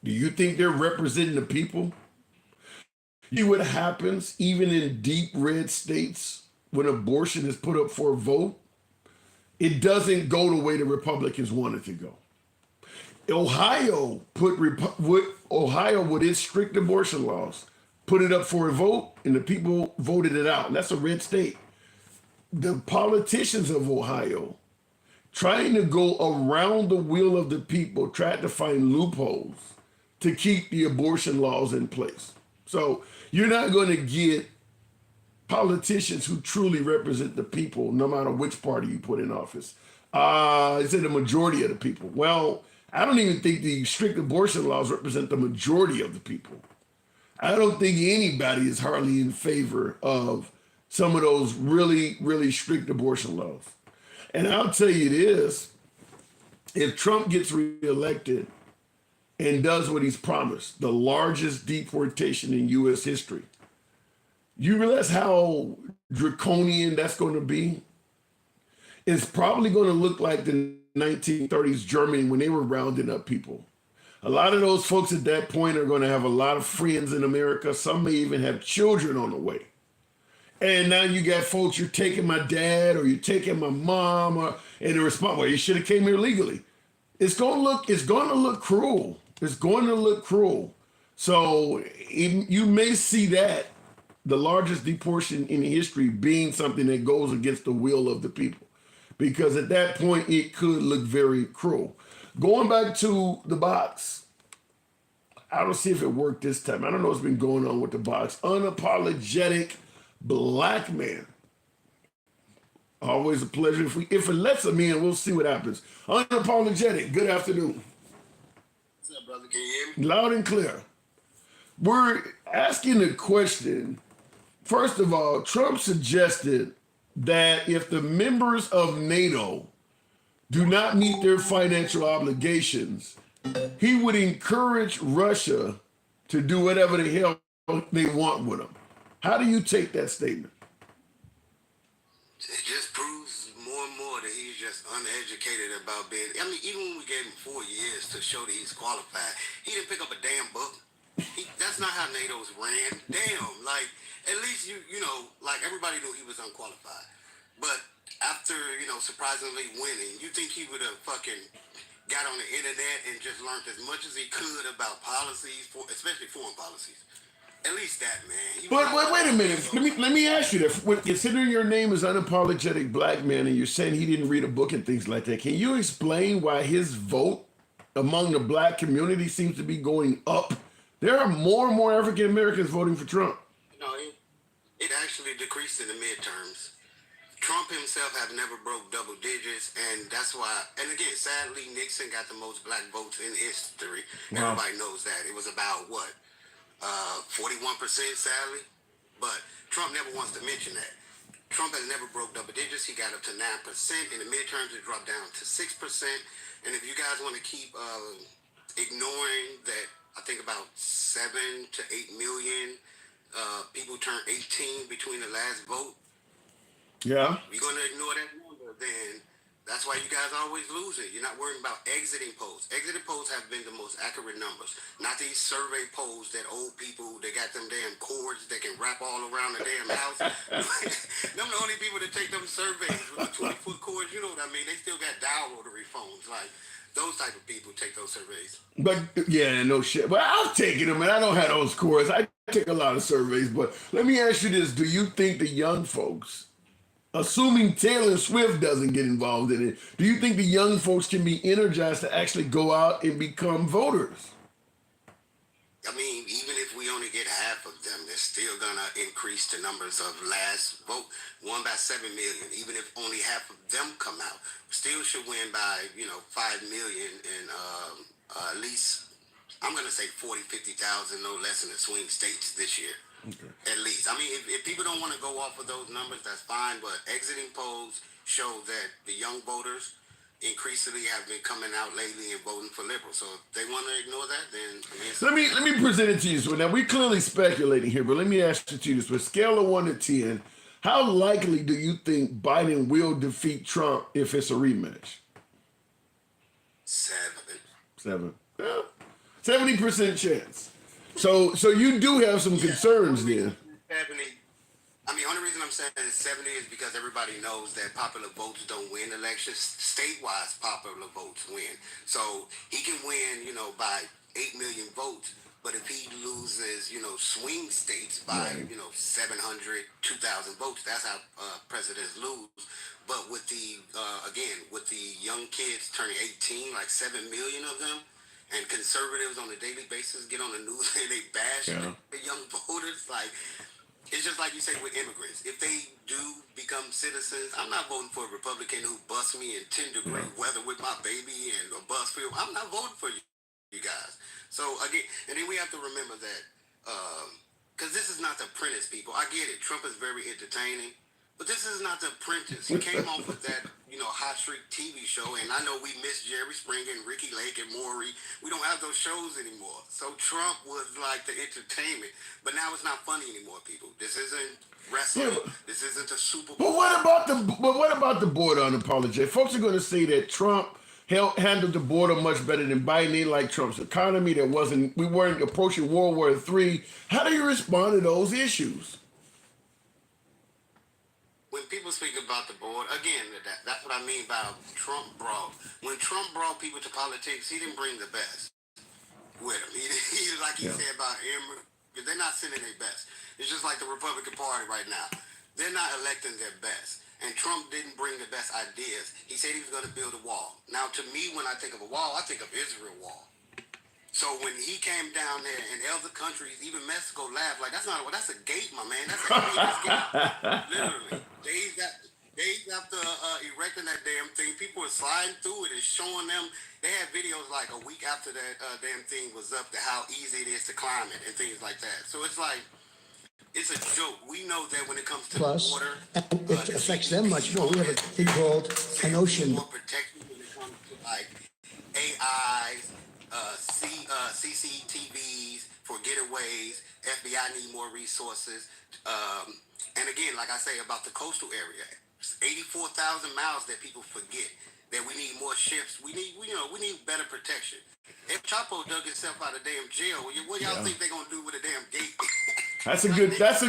do you think they're representing the people? You see what happens even in deep red states when abortion is put up for a vote? It doesn't go the way the Republicans want it to go. Ohio with its strict abortion laws, put it up for a vote, and the people voted it out. And that's a red state. The politicians of Ohio, trying to go around the will of the people, tried to find loopholes to keep the abortion laws in place. So you're not going to get politicians who truly represent the people, no matter which party you put in office. Is it the majority of the people? Well, I don't even think the strict abortion laws represent the majority of the people. I don't think anybody is hardly in favor of some of those really, really strict abortion laws. And I'll tell you this, if Trump gets reelected and does what he's promised, the largest deportation in U.S. history, you realize how draconian that's going to be, it's probably going to look like the 1930s Germany when they were rounding up people. A lot of those folks at that point are going to have a lot of friends in America. Some may even have children on the way. And now you got folks, you're taking my dad or you're taking my mom, and the response, well, you should have came here legally. It's going to look cruel. It's going to look cruel. So you may see that the largest deportation in history being something that goes against the will of the people, because at that point it could look very cruel. Going back to the box, I don't see if it worked this time. I don't know what's been going on with the box. Unapologetic black man. Always a pleasure. If it lets them in, we'll see what happens. Unapologetic. Good afternoon. What's up, brother? Can you hear me? Loud and clear. We're asking the question. First of all, Trump suggested that if the members of NATO do not meet their financial obligations, he would encourage Russia to do whatever the hell they want with them. How do you take that statement? It just proves more and more that he's just uneducated about being. I mean, even when we gave him 4 years to show that he's qualified, he didn't pick up a damn book. That's not how NATO's ran. Damn, like at least you know, like everybody knew he was unqualified. But after surprisingly winning, you think he would have fucking got on the internet and just learned as much as he could about policies, especially foreign policies. At least that, man. But wait a minute. Let me ask you this. Considering your name is Unapologetic Black Man and you're saying he didn't read a book and things like that, can you explain why his vote among the black community seems to be going up? There are more and more African Americans voting for Trump. No, it actually decreased in the midterms. Trump himself have never broke double digits, and that's why. And again, sadly, Nixon got the most black votes in history. Wow. Everybody knows that. It was about what? 41%, sadly, but Trump never wants to mention that. Trump has never broke double digits. He got up to 9%. In the midterms, it dropped down to 6%. And if you guys want to keep ignoring that, I think about 7 to 8 million people turned 18 between the last vote. Yeah. You're going to ignore that number, then that's why you guys are always losing. You're not worrying about exiting polls. Exiting polls have been the most accurate numbers. Not these survey polls that old people, they got them damn cords that can wrap all around the damn house. Them the only people that take them surveys with the 20-foot cords, you know what I mean? They still got dial rotary phones. Like, those type of people take those surveys. But, yeah, no shit. But I've taken them, and I don't have those cords. I take a lot of surveys. But let me ask you this. Do you think the young folks, assuming Taylor Swift doesn't get involved in it, do you think the young folks can be energized to actually go out and become voters? I mean, even if we only get half of them, they're still going to increase the numbers of last vote, won by 7 million. Even if only half of them come out, still should win by, 5 million and at least, I'm going to say 40, 50,000, no less in the swing states this year. Okay. At least. I mean, if people don't want to go off of those numbers, that's fine. But exiting polls show that the young voters increasingly have been coming out lately and voting for liberal. So if they want to ignore that, then let me present it to you. So now we're clearly speculating here, but let me ask you this: with a scale of 1 to 10, how likely do you think Biden will defeat Trump if it's a rematch? 7. 70% chance. So you do have some concerns there. 70. I mean, only reason I'm saying 70 is because everybody knows that popular votes don't win elections. State-wise, popular votes win. So he can win, by 8 million votes. But if he loses, swing states by, 700, 2,000 votes, that's how presidents lose. But with with the young kids turning 18, like 7 million of them, and conservatives on a daily basis get on the news and they bash the young voters, like, it's just like you say with immigrants. If they do become citizens, I'm not voting for a Republican who busts me in 10-degree weather with my baby and a bus field. I'm not voting for you guys. So, again, and then we have to remember that, because this is not The Apprentice, people. I get it. Trump is very entertaining, But this is not The Apprentice. He came off with that, Hot Streak TV show, and I know we miss Jerry Springer and Ricky Lake and Maury. We don't have those shows anymore. So Trump was like the entertainment, but now it's not funny anymore, people. This isn't wrestling. Yeah, This isn't a Super but Bowl. what about the border unapologetic? Folks are going to say that Trump handled the border much better than Biden. They like Trump's economy. We weren't approaching World War III. How do you respond to those issues? When people speak about the board, again, that's what I mean by Trump brought. When Trump brought people to politics, he didn't bring the best with him. He like he said about immigrants, they're not sending their best. It's just like the Republican Party right now. They're not electing their best. And Trump didn't bring the best ideas. He said he was going to build a wall. Now, to me, when I think of a wall, I think of Israel wall. So when he came down there and other countries, even Mexico, laughed like, that's a gate, my man. That's a gate. Literally. Days after erecting that damn thing, people were sliding through it and showing them. They had videos like a week after that damn thing was up to how easy it is to climb it and things like that. So it's like, it's a joke. We know that when it comes to the water, and it affects them much more. We have a thing called an ocean. More protection when it comes to like AIs, CCTVs for getaways. FBI need more resources. And again, like I say about the coastal area, 84,000 miles that people forget that we need more ships. We need better protection. If Chapo dug himself out of damn jail, what y'all think they're gonna do with a damn gate? That's a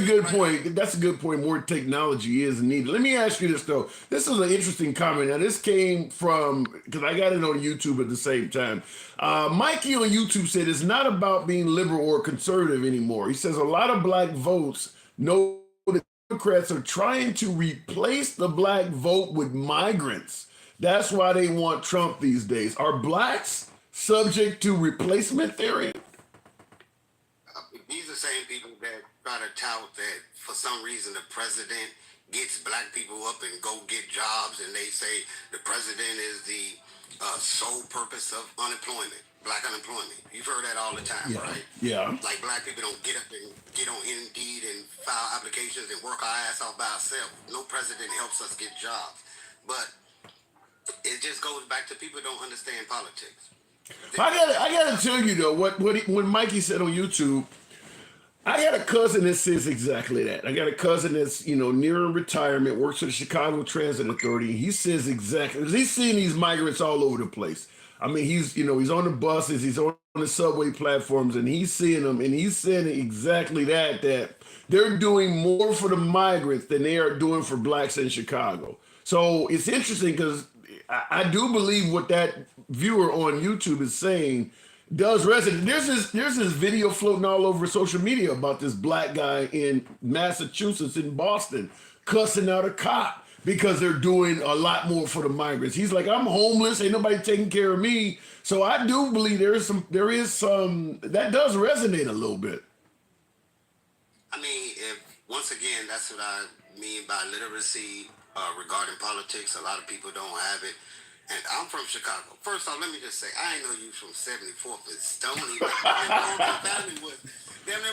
good point. That's a good point. More technology is needed. Let me ask you this though. This is an interesting comment. Now this came from, because I got it on YouTube at the same time. Mikey on YouTube said it's not about being liberal or conservative anymore. He says a lot of black votes know the Democrats are trying to replace the black vote with migrants. That's why they want Trump these days. Are blacks subject to replacement theory? These are the same people that try to tout that for some reason the president gets black people up and go get jobs, and they say the president is the sole purpose of unemployment, black unemployment. You've heard that all the time, right? Yeah. Like black people don't get up and get on Indeed and file applications and work our ass off by ourselves. No president helps us get jobs. But it just goes back to people don't understand politics. I gotta tell you though, when Mikey said on YouTube, I got a cousin that says exactly that. I got a cousin that's, nearing retirement, works for the Chicago Transit Authority. He says exactly, he's seeing these migrants all over the place. I mean, he's on the buses, he's on the subway platforms, and he's seeing them, and he's saying exactly that they're doing more for the migrants than they are doing for blacks in Chicago. So it's interesting because I do believe what that viewer on YouTube is saying does resonate. There's this video floating all over social media about this black guy in Massachusetts, in Boston, cussing out a cop because they're doing a lot more for the migrants. He's like, I'm homeless, ain't nobody taking care of me. So I do believe there is some that does resonate a little bit. I mean, once again, that's what I mean by literacy regarding politics. A lot of people don't have it. And I'm from Chicago. First off, let me just say, I ain't know you from 74th and Stony. My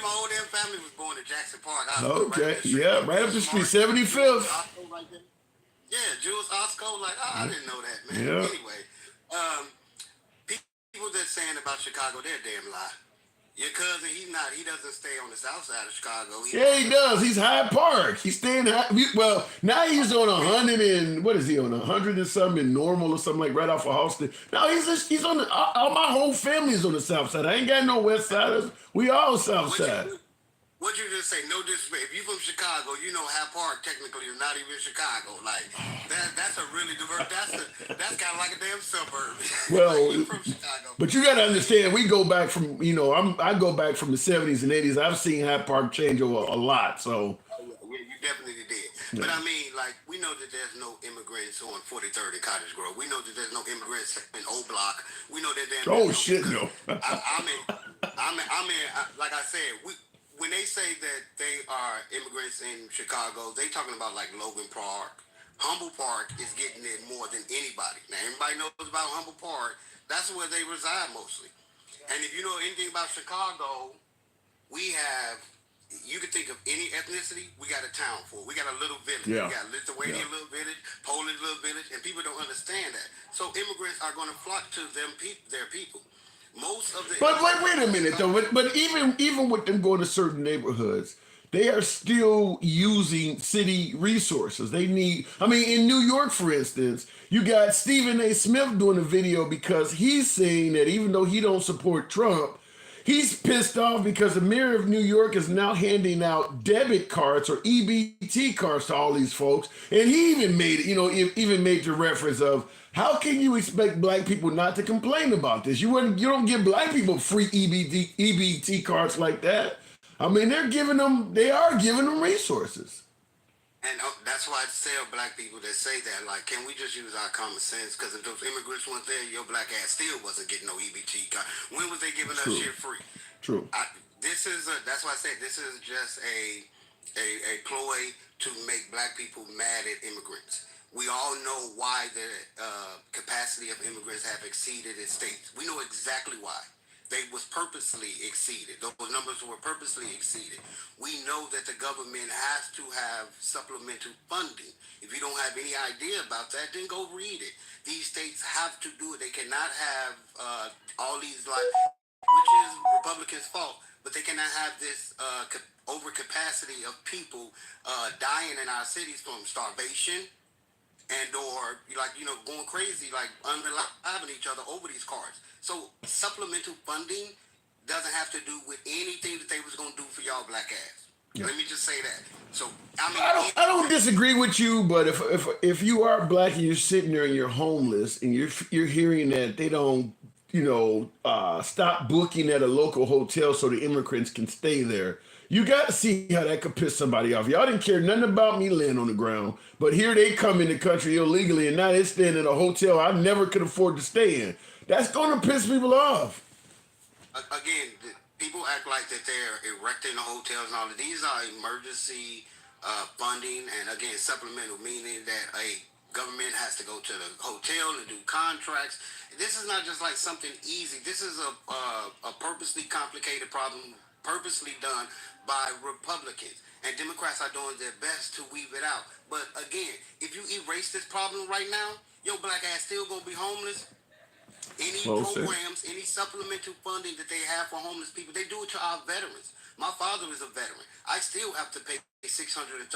whole damn family was born in Jackson Park. Okay, right up the street, 75th. Yeah, Jules Osco, I didn't know that, man. Yeah. Anyway, people that's saying about Chicago, they're a damn lie. Your cousin, he doesn't stay on the south side of Chicago. He does. He's Hyde Park. He's staying, well, now he's on 100 and, what is he on, 100 and something in Normal or something like right off of Halston. No, he's on my whole family is on the south side. I ain't got no west siders. We all south side. What'd you just say? No disrespect. If you from Chicago, Hyde Park technically is not even Chicago. Like that's a really diverse. That's kind of like a damn suburb. Well, like, from Chicago. But you got to understand, we go back from I go back from the 70s and 80s. I've seen Hyde Park change over a lot. So yeah, you definitely did. Yeah. But I mean, we know that there's no immigrants on 43rd and Cottage Grove. We know that there's no immigrants in O Block. We know that there's no. I mean, like I said, when they say that they are immigrants in Chicago, they talking about like Logan Park. Humble Park is getting it more than anybody. Now, everybody knows about Humble Park. That's where they reside mostly. And if you know anything about Chicago, we have You can think of any ethnicity, we got a town for it. We got a little village. Yeah. We got Lithuanian little village, Polish little village, and people don't understand that. So immigrants are going to flock to their people. Most of the But wait a minute though. But even with them going to certain neighborhoods, they are still using city resources. They need. I mean, in New York, for instance, you got Stephen A. Smith doing a video because he's saying that even though he don't support Trump, he's pissed off because the mayor of New York is now handing out debit cards or EBT cards to all these folks, and he even made it. Even made the reference of how can you expect black people not to complain about this? You don't give black people free EBT cards like that. I mean, they are giving them resources. And that's why I tell black people that say that, like, can we just use our common sense? Because if those immigrants weren't there, your black ass still wasn't getting no EBT card. When was they giving us shit free? True. That's why I said this is just a ploy to make black people mad at immigrants. We all know why the capacity of immigrants have exceeded its states. We know exactly why. They was purposely exceeded. Those numbers were purposely exceeded. We know that the government has to have supplemental funding. If you don't have any idea about that, then go read it. These states have to do it. They cannot have all these, like, which is Republicans' fault, but they cannot have this overcapacity of people dying in our cities from starvation and or going crazy, like unrelieving each other over these cards. So supplemental funding doesn't have to do with anything that they was gonna do for y'all black ass. Yeah. Let me just say that. So I don't disagree with you, but if you are black and you're sitting there and you're homeless and you're hearing that they don't stop booking at a local hotel so the immigrants can stay there. You got to see how that could piss somebody off. Y'all didn't care nothing about me laying on the ground, but here they come in the country illegally, and now they're staying in a hotel I never could afford to stay in. That's going to piss people off. Again, people act like that they're erecting the hotels and all of these are emergency funding, and again, supplemental, meaning that a government has to go to the hotel and do contracts. This is not just like something easy. This is a purposely complicated problem, purposely done by Republicans. And Democrats are doing their best to weave it out. But again, if you erase this problem right now, your black ass still gonna be homeless. Any programs, any supplemental funding that they have for homeless people, they do it to our veterans. My father is a veteran. I still have to pay $630.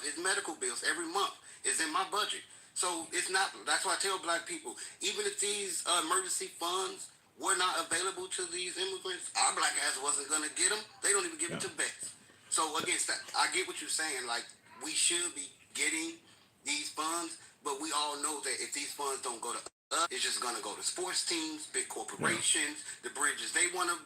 His medical bills every month is in my budget. So it's not, that's why I tell black people, even if these emergency funds were not available to these immigrants, our black ass wasn't going to get them. They don't even give it to vets. So again, I get what you're saying. Like, we should be getting these funds, but we all know that if these funds don't go to us, it's just going to go to sports teams, big corporations, the bridges they want to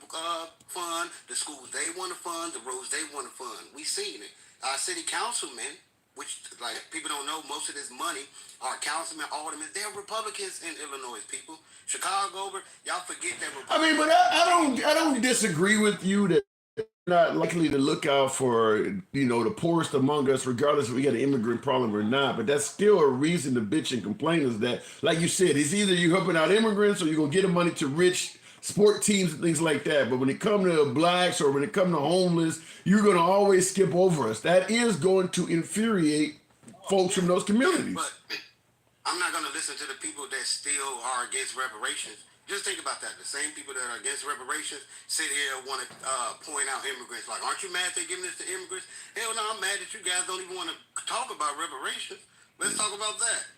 fund, the schools they want to fund, the roads they want to fund. We seen it. Our city councilmen, which, like, people don't know, most of this money are councilmen, aldermen. They're Republicans in Illinois, people. Chicago, y'all forget that. I mean, but I don't disagree with you that not likely to look out for the poorest among us, regardless if we got an immigrant problem or not. But that's still a reason to bitch and complain. Is that, like you said, it's either you helping out immigrants or you're gonna get the money to rich sport teams and things like that. But when it comes to blacks or when it comes to homeless, you're gonna always skip over us. That is going to infuriate folks from those communities. But I'm not gonna listen to the people that still are against reparations. Just think about that. The same people that are against reparations sit here and want to point out immigrants. Like, aren't you mad they're giving this to immigrants? Hell no, I'm mad that you guys don't even want to talk about reparations. Let's talk about that.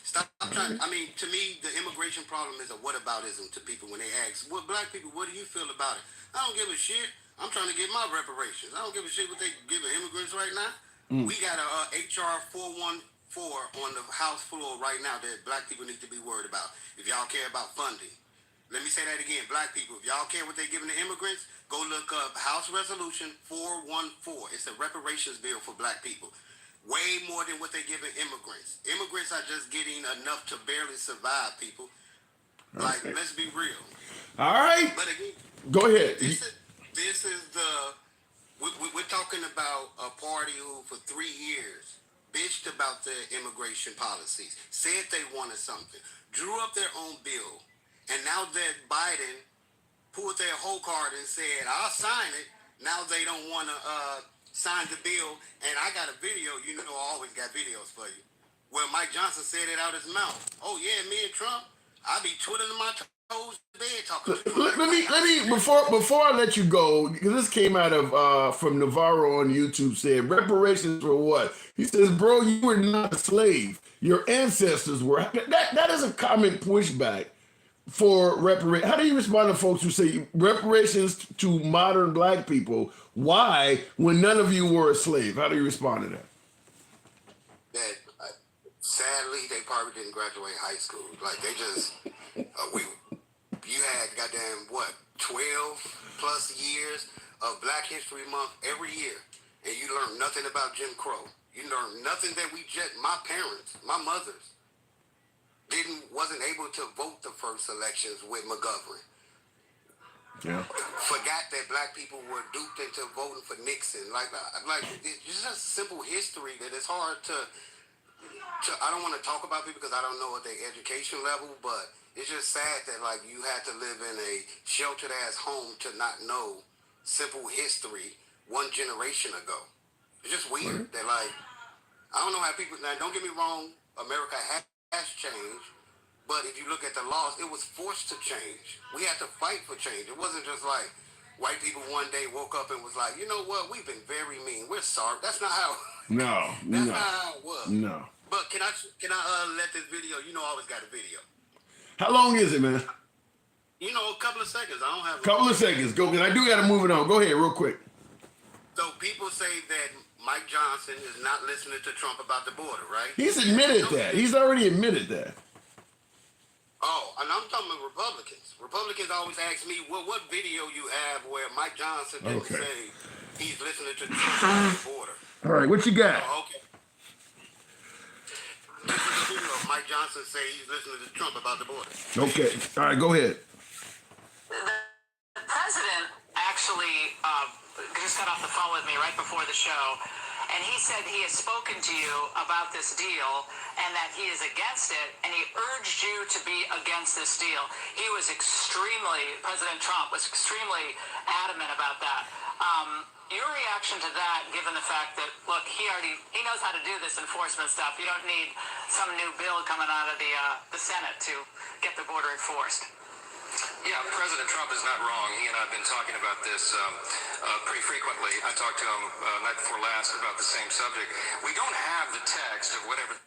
Stop trying. I mean, to me, the immigration problem is a whataboutism to people when they ask, well, black people, what do you feel about it? I don't give a shit. I'm trying to get my reparations. I don't give a shit what they giving immigrants right now. We got a HR 414 on the House floor right now that black people need to be worried about. If y'all care about funding. Let me say that again, black people, if y'all care what they're giving to immigrants, go look up House Resolution 414. It's a reparations bill for black people. Way more than what they're giving immigrants. Immigrants are just getting enough to barely survive, people. Like, let's be real. All right. But again, go ahead. This is we're talking about a party who for 3 years bitched about their immigration policies, said they wanted something, drew up their own bill. And now that Biden pulled their whole card and said, I'll sign it, now they don't want to signed the bill, and I got a video. You know, I always got videos for you. Where Mike Johnson said it out his mouth. Oh yeah, me and Trump, I be twiddling my toes in bed talking to Trump. Let me before I let you go, because this came out of from Navarro on YouTube, said reparations for what? He says, bro, you were not a slave. Your ancestors were. That is a common pushback for reparations. How do you respond to folks who say reparations to modern black people? Why, when none of you were a slave? How do you respond to that? That sadly, they probably didn't graduate high school. Like they just, you had goddamn what, 12 plus years of Black History Month every year, and you learned nothing about Jim Crow. You learned nothing that my parents, my mothers, wasn't able to vote the first elections with McGovern. Yeah. Forgot that black people were duped into voting for Nixon. Like it's just simple history that it's hard to I don't want to talk about people because I don't know at their education level, but it's just sad that like you had to live in a sheltered ass home to not know simple history one generation ago. It's just weird that like I don't know how people now. Don't get me wrong, America has changed. But if you look at the laws, it was forced to change. We had to fight for change. It wasn't just like white people one day woke up and was like, you know what, we've been very mean. We're sorry. That's not how. That's not how it was. No. But can I let this video? You know, I always got a video. How long is it, man? You know, a couple of seconds. I don't have. Couple of seconds. Go, because I do got to move it on. Go ahead, real quick. So people say that Mike Johnson is not listening to Trump about the border, right? He's admitted that. He's already admitted that. Oh, and I'm talking about Republicans. Republicans always ask me, well, what video you have where Mike Johnson didn't say he's listening to Trump on the border? All right, what you got? Oh, okay. This is a video of Mike Johnson say he's listening to Trump about the border. Okay. All right, go ahead. The president actually just got off the phone with me right before the show, and he said he has spoken to you about this deal and that he is against it, and he urged you to be against this deal. President Trump was extremely adamant about that. Your reaction to that, given the fact that, look, he knows how to do this enforcement stuff. You don't need some new bill coming out of the Senate to get the border enforced. Yeah, President Trump is not wrong. He and I have been talking about this pretty frequently. I talked to him night before last about the same subject. We don't have the text of whatever.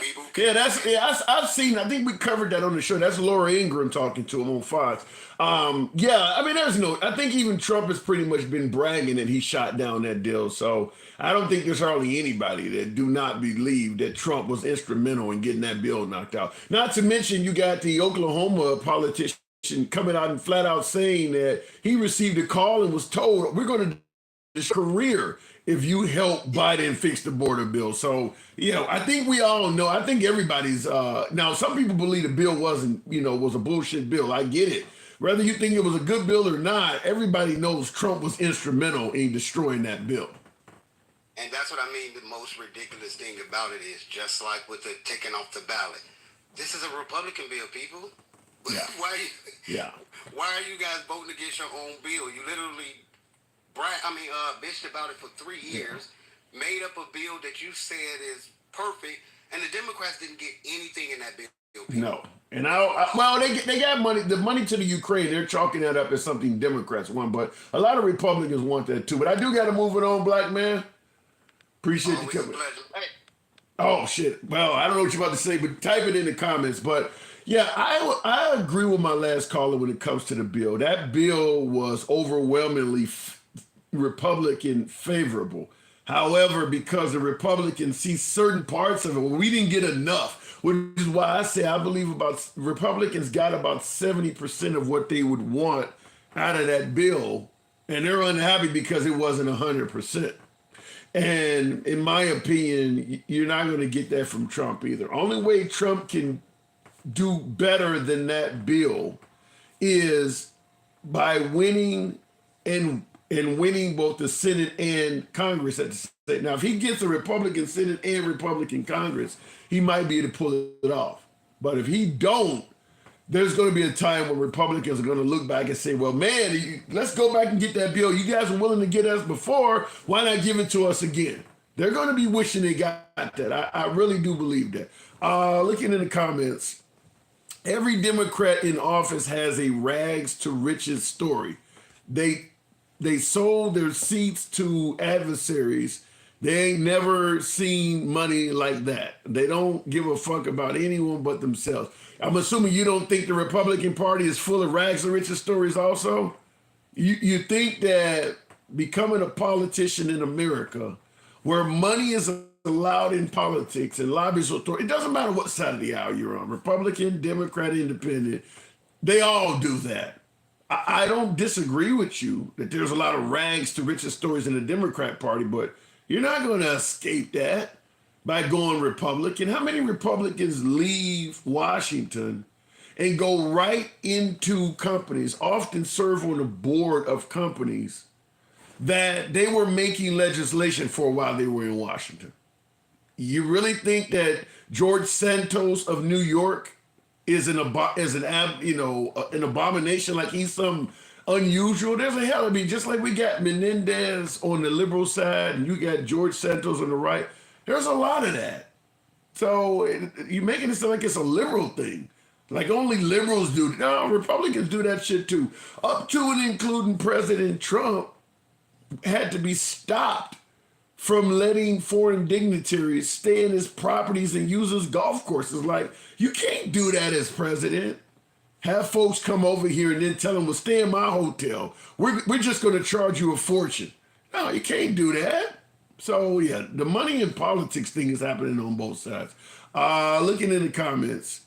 People. I've seen. I think we covered that on the show. That's Laura Ingraham talking to him on Fox. I mean, I think even Trump has pretty much been bragging that he shot down that deal. So I don't think there's hardly anybody that do not believe that Trump was instrumental in getting that bill knocked out. Not to mention, you got the Oklahoma politician coming out and flat out saying that he received a call and was told, "We're going to his career if you help Biden fix the border bill." So, I think we all know, I think everybody's, now some people believe the bill was a bullshit bill. I get it. Whether you think it was a good bill or not, everybody knows Trump was instrumental in destroying that bill. And that's what I mean. The most ridiculous thing about it is just like with the taking off the ballot. This is a Republican bill, people. Yeah. Why are you guys voting against your own bill? You literally bitched about it for 3 years, made up a bill that you said is perfect, and the Democrats didn't get anything in that bill. No. And they got money. The money to the Ukraine, they're chalking that up as something Democrats want, but a lot of Republicans want that too. But I do got to move it on, black man. Appreciate you coming. Oh shit. Well, I don't know what you're about to say, but type it in the comments. But yeah, I agree with my last caller when it comes to the bill. That bill was overwhelmingly Republican favorable. However, because the Republicans see certain parts of it, we didn't get enough, which is why I say I believe Republicans got about 70% of what they would want out of that bill, and they're unhappy because it wasn't 100%. And in my opinion, you're not going to get that from Trump either. Only way Trump can do better than that bill is by winning and winning both the Senate and Congress at the same. Now, if he gets a Republican Senate and Republican Congress, he might be able to pull it off. But if he don't, there's going to be a time when Republicans are going to look back and say, well, man, let's go back and get that bill. You guys were willing to get us before. Why not give it to us again? They're going to be wishing they got that. I really do believe that. Looking in the comments, every Democrat in office has a rags to riches story. They sold their seats to adversaries. They ain't never seen money like that. They don't give a fuck about anyone but themselves. I'm assuming you don't think the Republican Party is full of rags to riches stories also? You think that becoming a politician in America, where money is allowed in politics and lobbyists authority, it doesn't matter what side of the aisle you're on, Republican, Democrat, Independent, they all do that. I don't disagree with you that there's a lot of rags to riches stories in the Democrat Party, but you're not going to escape that by going Republican. How many Republicans leave Washington and go right into companies, often serve on the board of companies that they were making legislation for while they were in Washington? You really think that George Santos of New York is an abomination, like he's some unusual? There's a hell of me, just like we got Menendez on the liberal side and you got George Santos on the right. There's a lot of that. So you're making it sound like it's a liberal thing. Like only liberals do. No, Republicans do that shit too. Up to and including President Trump had to be stopped from letting foreign dignitaries stay in his properties and use his golf courses. Like, you can't do that as president. Have folks come over here and then tell them, well, stay in my hotel. We're just going to charge you a fortune. No, you can't do that. So, yeah, the money in politics thing is happening on both sides. Looking in the comments,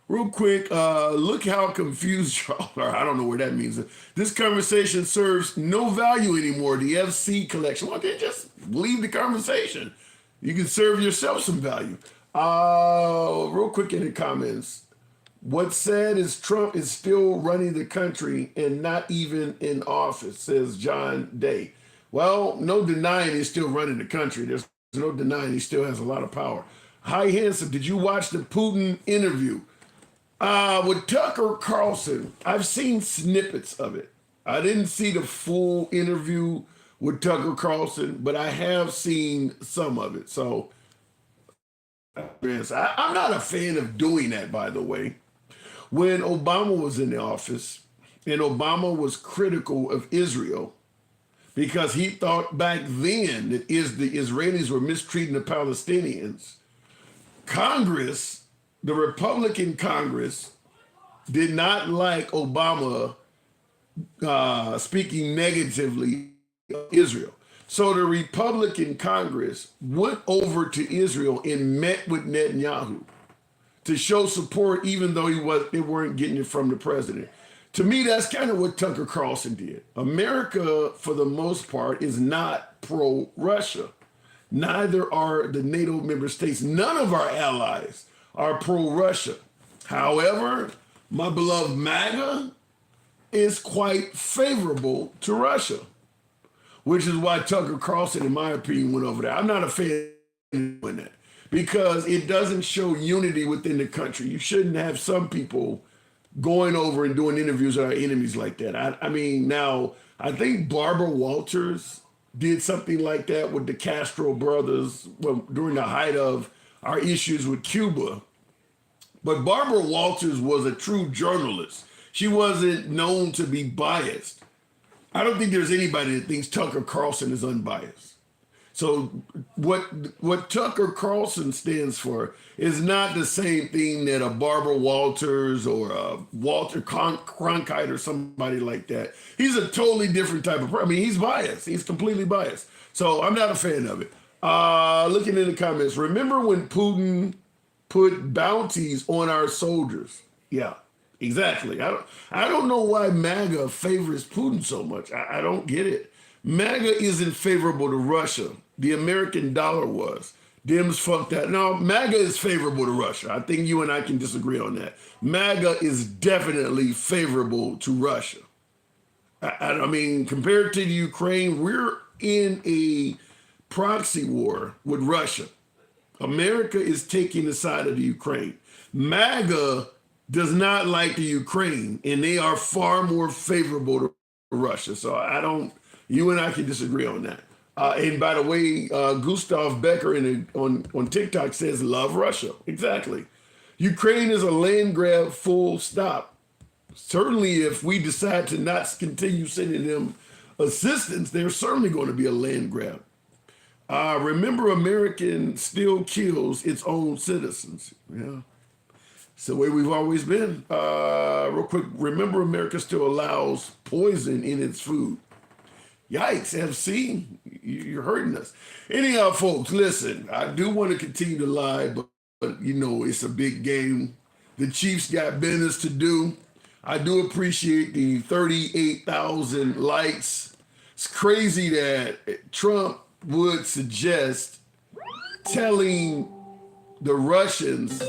real quick, look how confused y'all are. I don't know what that means. This conversation serves no value anymore. The FC collection. Well, then just leave the conversation. You can serve yourself some value. Real quick in the comments. What's sad is Trump is still running the country and not even in office, says John Day. Well, no denying he's still running the country. There's no denying he still has a lot of power. Hi, Handsome, did you watch the Putin interview? With Tucker Carlson, I've seen snippets of it. I didn't see the full interview with Tucker Carlson, but I have seen some of it. So I'm not a fan of doing that, by the way. When Obama was in the office, and Obama was critical of Israel because he thought back then that the Israelis were mistreating the Palestinians, Congress, the Republican Congress, did not like Obama speaking negatively of Israel. So the Republican Congress went over to Israel and met with Netanyahu to show support, even though they weren't getting it from the president. To me, that's kind of what Tucker Carlson did. America, for the most part, is not pro-Russia. Neither are the NATO member states. None of our allies are pro-Russia. However, my beloved MAGA is quite favorable to Russia, which is why Tucker Carlson, in my opinion, went over there. I'm not a fan of doing that because it doesn't show unity within the country. You shouldn't have some people going over and doing interviews with our enemies like that. I mean, now, I think Barbara Walters did something like that with the Castro brothers during the height of our issues with Cuba. But Barbara Walters was a true journalist. She wasn't known to be biased. I don't think there's anybody that thinks Tucker Carlson is unbiased. So what Tucker Carlson stands for is not the same thing that a Barbara Walters or a Walter Cronkite or somebody like that. He's a totally different type of person. I mean, he's biased. He's completely biased. So I'm not a fan of it. Looking in the comments, remember when Putin put bounties on our soldiers? Yeah, exactly. I don't know why MAGA favors Putin so much. I don't get it. MAGA isn't favorable to Russia. The American dollar was. Dems fucked that. No, MAGA is favorable to Russia. I think you and I can disagree on that. MAGA is definitely favorable to Russia. I mean, compared to the Ukraine, we're in a proxy war with Russia. America is taking the side of the Ukraine. MAGA does not like the Ukraine, and they are far more favorable to Russia. So you and I can disagree on that. And by the way, Gustav Becker on TikTok says, love Russia. Exactly. Ukraine is a land grab, full stop. Certainly, if we decide to not continue sending them assistance, there's certainly going to be a land grab. Remember, American still kills its own citizens. Yeah. It's the way we've always been. Real quick, remember, America still allows poison in its food. Yikes, FC, you're hurting us. Anyhow, folks, listen, I do want to continue to lie, but it's a big game. The Chiefs got business to do. I do appreciate the 38,000 likes. It's crazy that Trump would suggest telling the Russians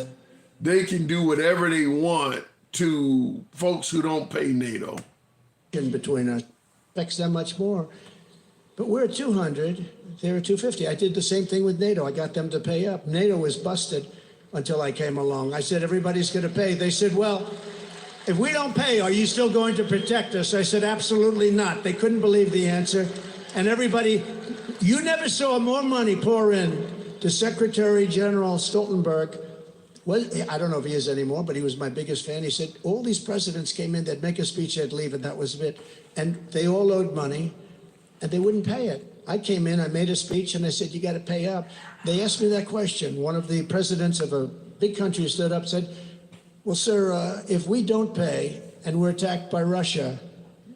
they can do whatever they want to folks who don't pay NATO. In between us affects them much more. But we're at 200, they're at 250. I did the same thing with NATO. I got them to pay up. NATO was busted until I came along. I said, everybody's going to pay. They said, well, if we don't pay, are you still going to protect us? I said, absolutely not. They couldn't believe the answer. And everybody, you never saw more money pour in to Secretary General Stoltenberg. Well, I don't know if he is anymore, but he was my biggest fan. He said, all these presidents came in, they'd make a speech, they'd leave, and that was it. And they all owed money, and they wouldn't pay it. I came in, I made a speech, and I said, you got to pay up. They asked me that question. One of the presidents of a big country stood up and said, well, sir, if we don't pay and we're attacked by Russia,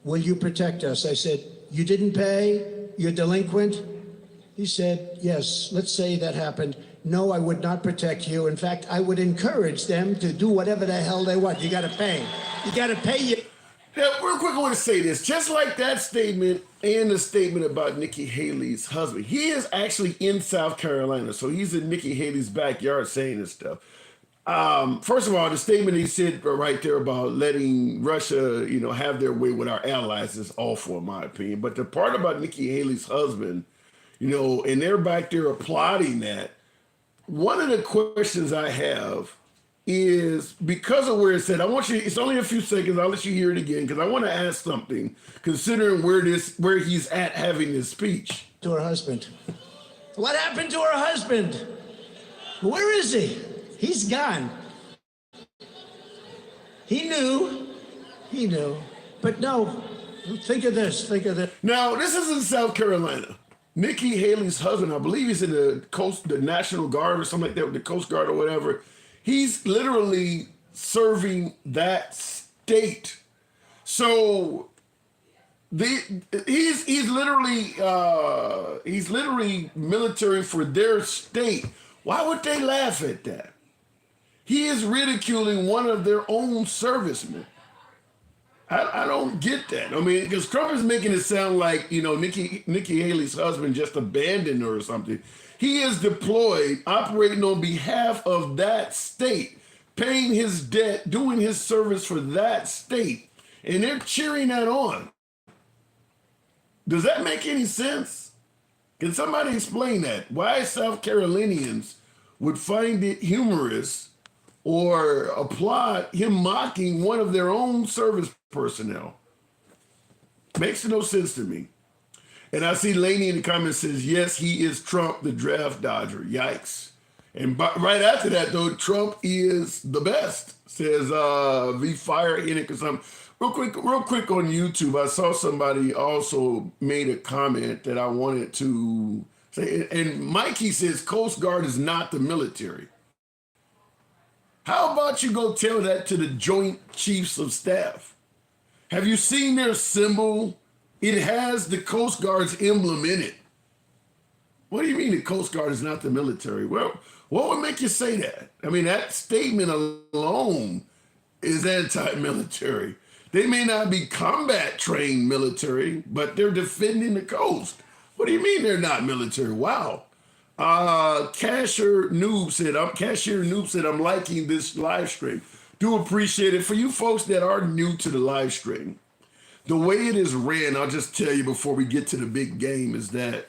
will you protect us? I said, you didn't pay? You're delinquent? He said, yes, let's say that happened. No, I would not protect you. In fact, I would encourage them to do whatever the hell they want. You got to pay. You got to pay you. Yeah, real quick, I want to say this. Just like that statement and the statement about Nikki Haley's husband, he is actually in South Carolina. So he's in Nikki Haley's backyard saying this stuff. First of all, the statement he said right there about letting Russia, have their way with our allies is awful, in my opinion. But the part about Nikki Haley's husband, and they're back there applauding that. One of the questions I have is, because of where it said, it's only a few seconds, I'll let you hear it again, because I want to ask something, considering where he's at having this speech. To her husband. What happened to her husband? Where is he? He's gone. He knew. But no, think of this. Now, this is in South Carolina. Nikki Haley's husband, I believe he's in the National Guard or something like that, the Coast Guard or whatever. He's literally serving that state. So he's literally military for their state. Why would they laugh at that? He is ridiculing one of their own servicemen. I don't get that. I mean, because Trump is making it sound like, Nikki Haley's husband just abandoned her or something. He is deployed, operating on behalf of that state, paying his debt, doing his service for that state. And they're cheering that on. Does that make any sense? Can somebody explain that? Why South Carolinians would find it humorous or applaud him mocking one of their own service personnel? Makes no sense to me. And I see Laney in the comments says, yes, he is Trump, the draft dodger. Yikes. And right after that, though, Trump is the best, says V Fire in it or something. Real quick on YouTube, I saw somebody also made a comment that I wanted to say. And Mikey says Coast Guard is not the military. How about you go tell that to the Joint Chiefs of Staff? Have you seen their symbol? It has the Coast Guard's emblem in it. What do you mean the Coast Guard is not the military? Well, what would make you say that? I mean, that statement alone is anti-military. They may not be combat-trained military, but they're defending the coast. What do you mean they're not military? Wow. Cashier Noob said, I'm liking this live stream. Do appreciate it. For you folks that are new to the live stream, the way it is ran, I'll just tell you before we get to the big game, is that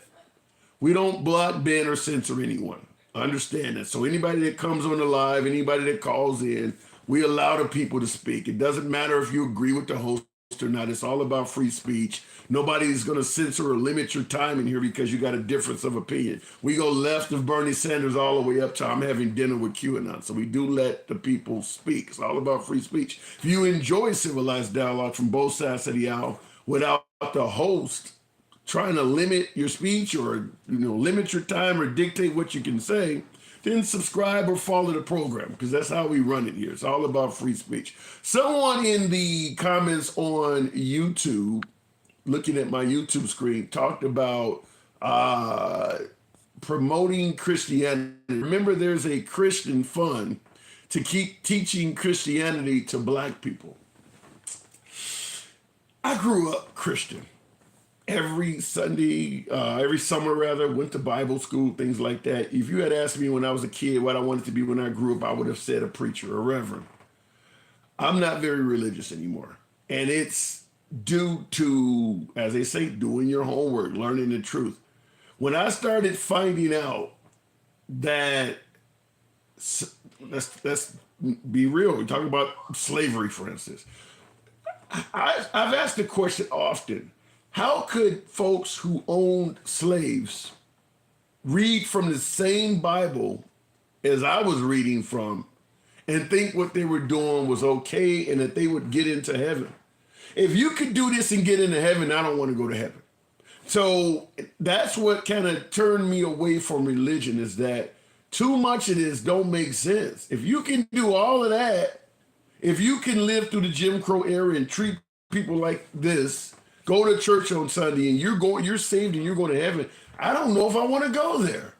we don't block, ban, or censor anyone. I understand that. So anybody that comes on the live, anybody that calls in, We allow the people to speak. It doesn't matter if you agree with the host or not. It's all about free speech. Nobody's going to censor or limit your time in here because you got a difference of opinion. We go left of Bernie Sanders all the way up to I'm having dinner with QAnon. So we do let the people speak. It's all about free speech. If you enjoy civilized dialogue from both sides of the aisle without the host trying to limit your speech or limit your time or dictate what you can say, then subscribe or follow the program, because that's how we run it here. It's all about free speech. Someone in the comments on YouTube, looking at my YouTube screen, talked about promoting Christianity. Remember, there's a Christian fund to keep teaching Christianity to black people. I grew up Christian. Every Sunday, every summer rather, went to Bible school, things like that. If you had asked me when I was a kid what I wanted to be when I grew up, I would have said a preacher, a reverend. I'm not very religious anymore. And it's due to, as they say, doing your homework, learning the truth. When I started finding out that, let's be real, we're talking about slavery, for instance. I've asked the question often, how could folks who owned slaves read from the same Bible as I was reading from and think what they were doing was okay and that they would get into heaven? If you could do this and get into heaven, I don't want to go to heaven. So that's what kind of turned me away from religion, is that too much of this don't make sense. If you can do all of that, if you can live through the Jim Crow era and treat people like this, go to church on Sunday and you're saved and you're going to heaven, I don't know if I want to go there.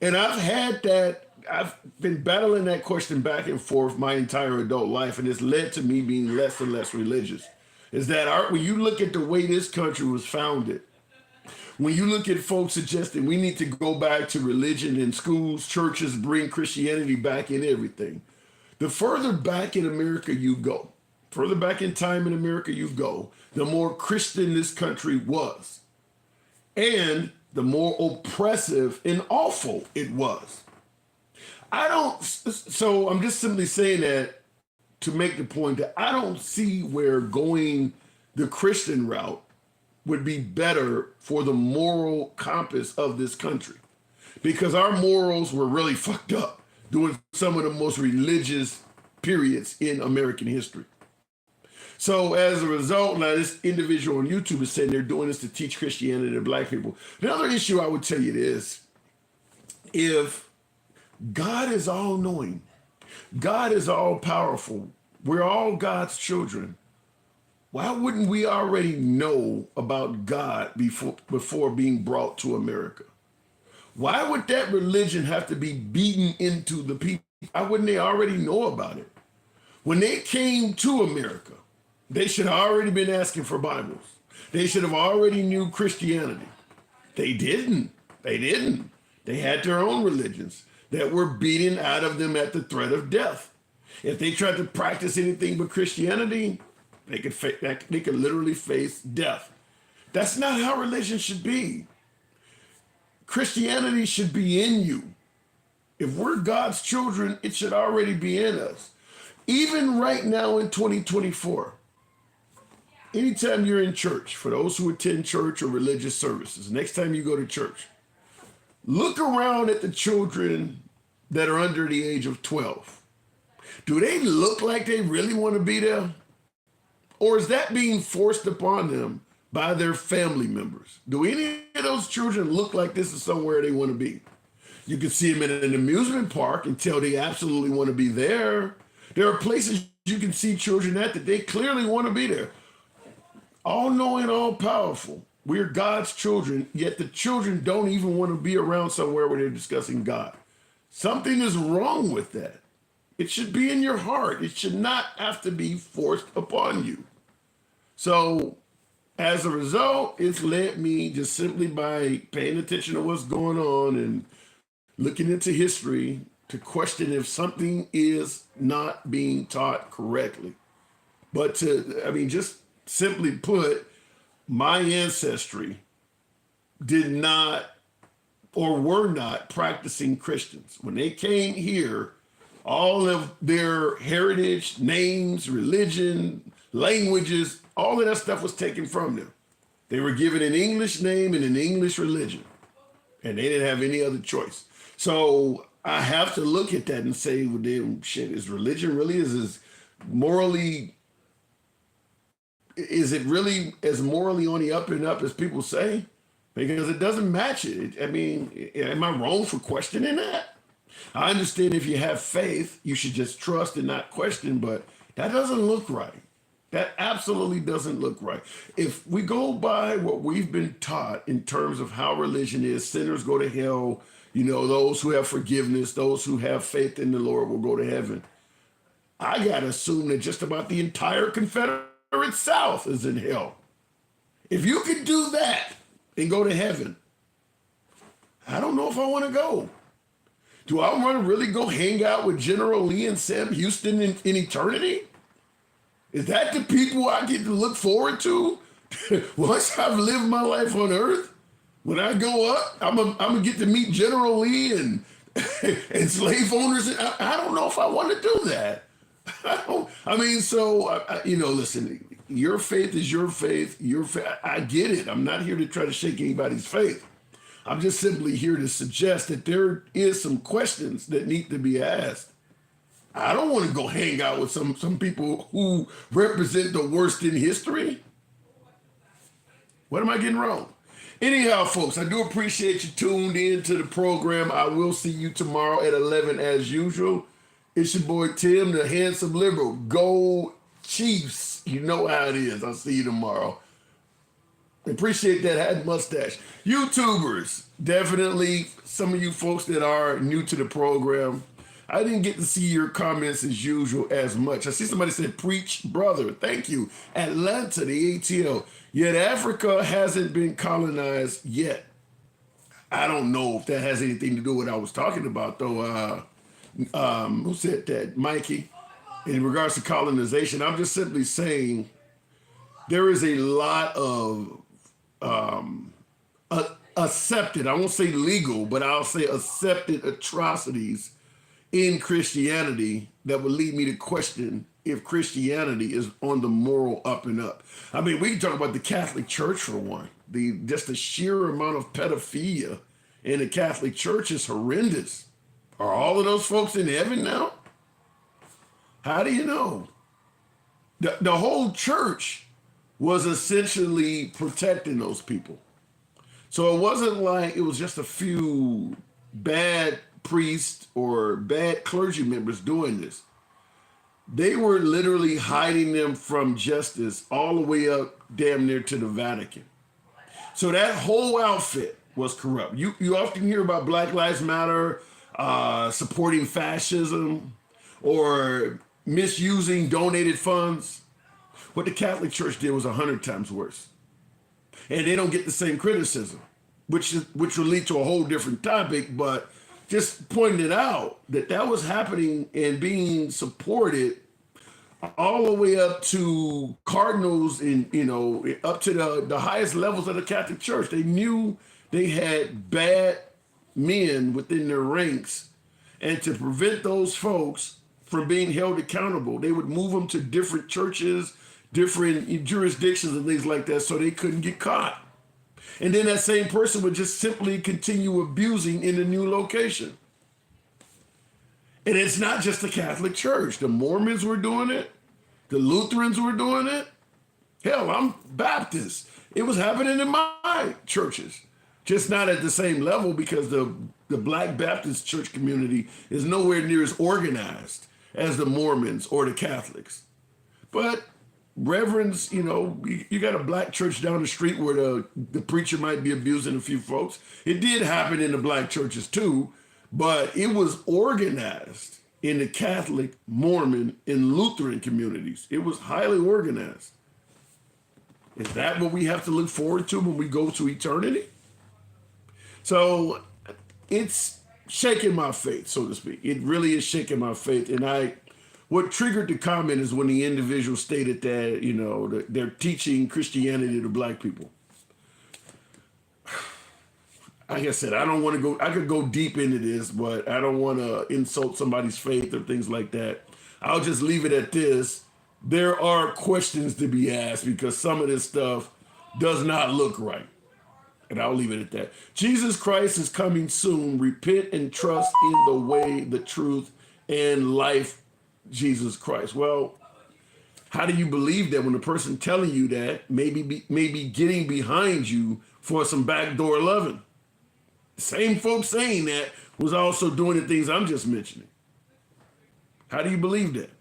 And I've been battling that question back and forth my entire adult life, and it's led to me being less and less religious. Is that when you look at the way this country was founded, when you look at folks suggesting we need to go back to religion in schools, churches, bring Christianity back in everything, the further back in America you go, further back in time in America you go, the more Christian this country was, and the more oppressive and awful it was. So I'm just simply saying that to make the point that I don't see where going the Christian route would be better for the moral compass of this country, because our morals were really fucked up during some of the most religious periods in American history. So as a result, now this individual on YouTube is saying they're doing this to teach Christianity to black people. Another issue I would tell you is, if God is all knowing, God is all powerful, we're all God's children, why wouldn't we already know about God before being brought to America? Why would that religion have to be beaten into the people? Why wouldn't they already know about it? When they came to America, they should have already been asking for Bibles. They should have already knew Christianity. They didn't. They had their own religions that were beaten out of them at the threat of death. If they tried to practice anything but Christianity, they could literally face death. That's not how religion should be. Christianity should be in you. If we're God's children, it should already be in us. Even right now in 2024, anytime you're in church, for those who attend church or religious services, next time you go to church, look around at the children that are under the age of 12. Do they look like they really want to be there? Or is that being forced upon them by their family members? Do any of those children look like this is somewhere they want to be? You can see them in an amusement park and tell they absolutely want to be there. There are places you can see children at that they clearly want to be there. All knowing, all powerful. We're God's children, yet the children don't even want to be around somewhere where they're discussing God. Something is wrong with that. It should be in your heart. It should not have to be forced upon you. So as a result, it's led me, just simply by paying attention to what's going on and looking into history, to question if something is not being taught correctly. But just simply put, my ancestry did not or were not practicing Christians. When they came here, All of their heritage, names, religion, languages, all of that stuff was taken from them. They were given an English name and an English religion, and they didn't have any other choice. So I have to look at that and say, well, damn, shit, is religion really is morally, is it really as morally on the up and up as people say? Because it doesn't match it. I mean, am I wrong for questioning that? I understand if you have faith, you should just trust and not question, but that doesn't look right. That absolutely doesn't look right. If we go by what we've been taught in terms of how religion is, sinners go to hell, you know, those who have forgiveness, those who have faith in the Lord will go to heaven. I got to assume that just about the entire Confederate South is in hell. If you could do that and go to heaven, I don't know if I want to go. Do I want to really go hang out with General Lee and Sam Houston in eternity? Is that the people I get to look forward to once I've lived my life on Earth? When I go up, I'm gonna get to meet General Lee and and slave owners. I don't know if I want to do that. Listen, your faith is your faith. I get it. I'm not here to try to shake anybody's faith. I'm just simply here to suggest that there is some questions that need to be asked. I don't want to go hang out with some people who represent the worst in history. What am I getting wrong? Anyhow, folks, I do appreciate you tuned in to the program. I will see you tomorrow at 11 as usual. It's your boy Tim, the handsome liberal. Go Chiefs. You know how it is. I'll see you tomorrow. Appreciate that hat mustache. YouTubers, definitely some of you folks that are new to the program. I didn't get to see your comments as usual as much. I see somebody said, preach, brother. Thank you. Atlanta, the ATL. Yet Africa hasn't been colonized yet. I don't know if that has anything to do with what I was talking about, though. Who said that? Mikey. In regards to colonization, I'm just simply saying there is a lot of accepted, I won't say legal, but I'll say accepted atrocities in Christianity that would lead me to question if Christianity is on the moral up and up. I mean, we can talk about the Catholic Church for one. Just the sheer amount of pedophilia in the Catholic Church is horrendous. Are all of those folks in heaven now? How do you know? The whole church was essentially protecting those people. So it wasn't like it was just a few bad priests or bad clergy members doing this. They were literally hiding them from justice all the way up damn near to the Vatican. So that whole outfit was corrupt. You often hear about Black Lives Matter, supporting fascism, or misusing donated funds. What the Catholic Church did was 100 times worse. And they don't get the same criticism, which will lead to a whole different topic, but just pointing it out that was happening and being supported all the way up to cardinals and, up to the highest levels of the Catholic Church. They knew they had bad men within their ranks, and to prevent those folks from being held accountable, they would move them to different churches, different jurisdictions and things like that so they couldn't get caught. And then that same person would just simply continue abusing in a new location. And it's not just the Catholic Church. The Mormons were doing it. The Lutherans were doing it. Hell, I'm Baptist. It was happening in my churches. Just not at the same level because the Black Baptist church community is nowhere near as organized as the Mormons or the Catholics. But reverends, you got a black church down the street where the preacher might be abusing a few folks. It did happen in the black churches too, but it was organized in the Catholic, Mormon, and Lutheran communities. It was highly organized. Is that what we have to look forward to when we go to eternity? So it's shaking my faith, so to speak. It really is shaking my faith. And what triggered the comment is when the individual stated that, they're teaching Christianity to black people. like I said, I don't want to go. I could go deep into this, but I don't want to insult somebody's faith or things like that. I'll just leave it at this. There are questions to be asked because some of this stuff does not look right. And I'll leave it at that. Jesus Christ is coming soon. Repent and trust in the way, the truth, and life, Jesus Christ. Well, how do you believe that when the person telling you that maybe getting behind you for some backdoor loving? Same folks saying that was also doing the things I'm just mentioning. How do you believe that?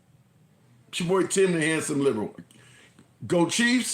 It's your boy Tim, the handsome liberal. Go Chiefs.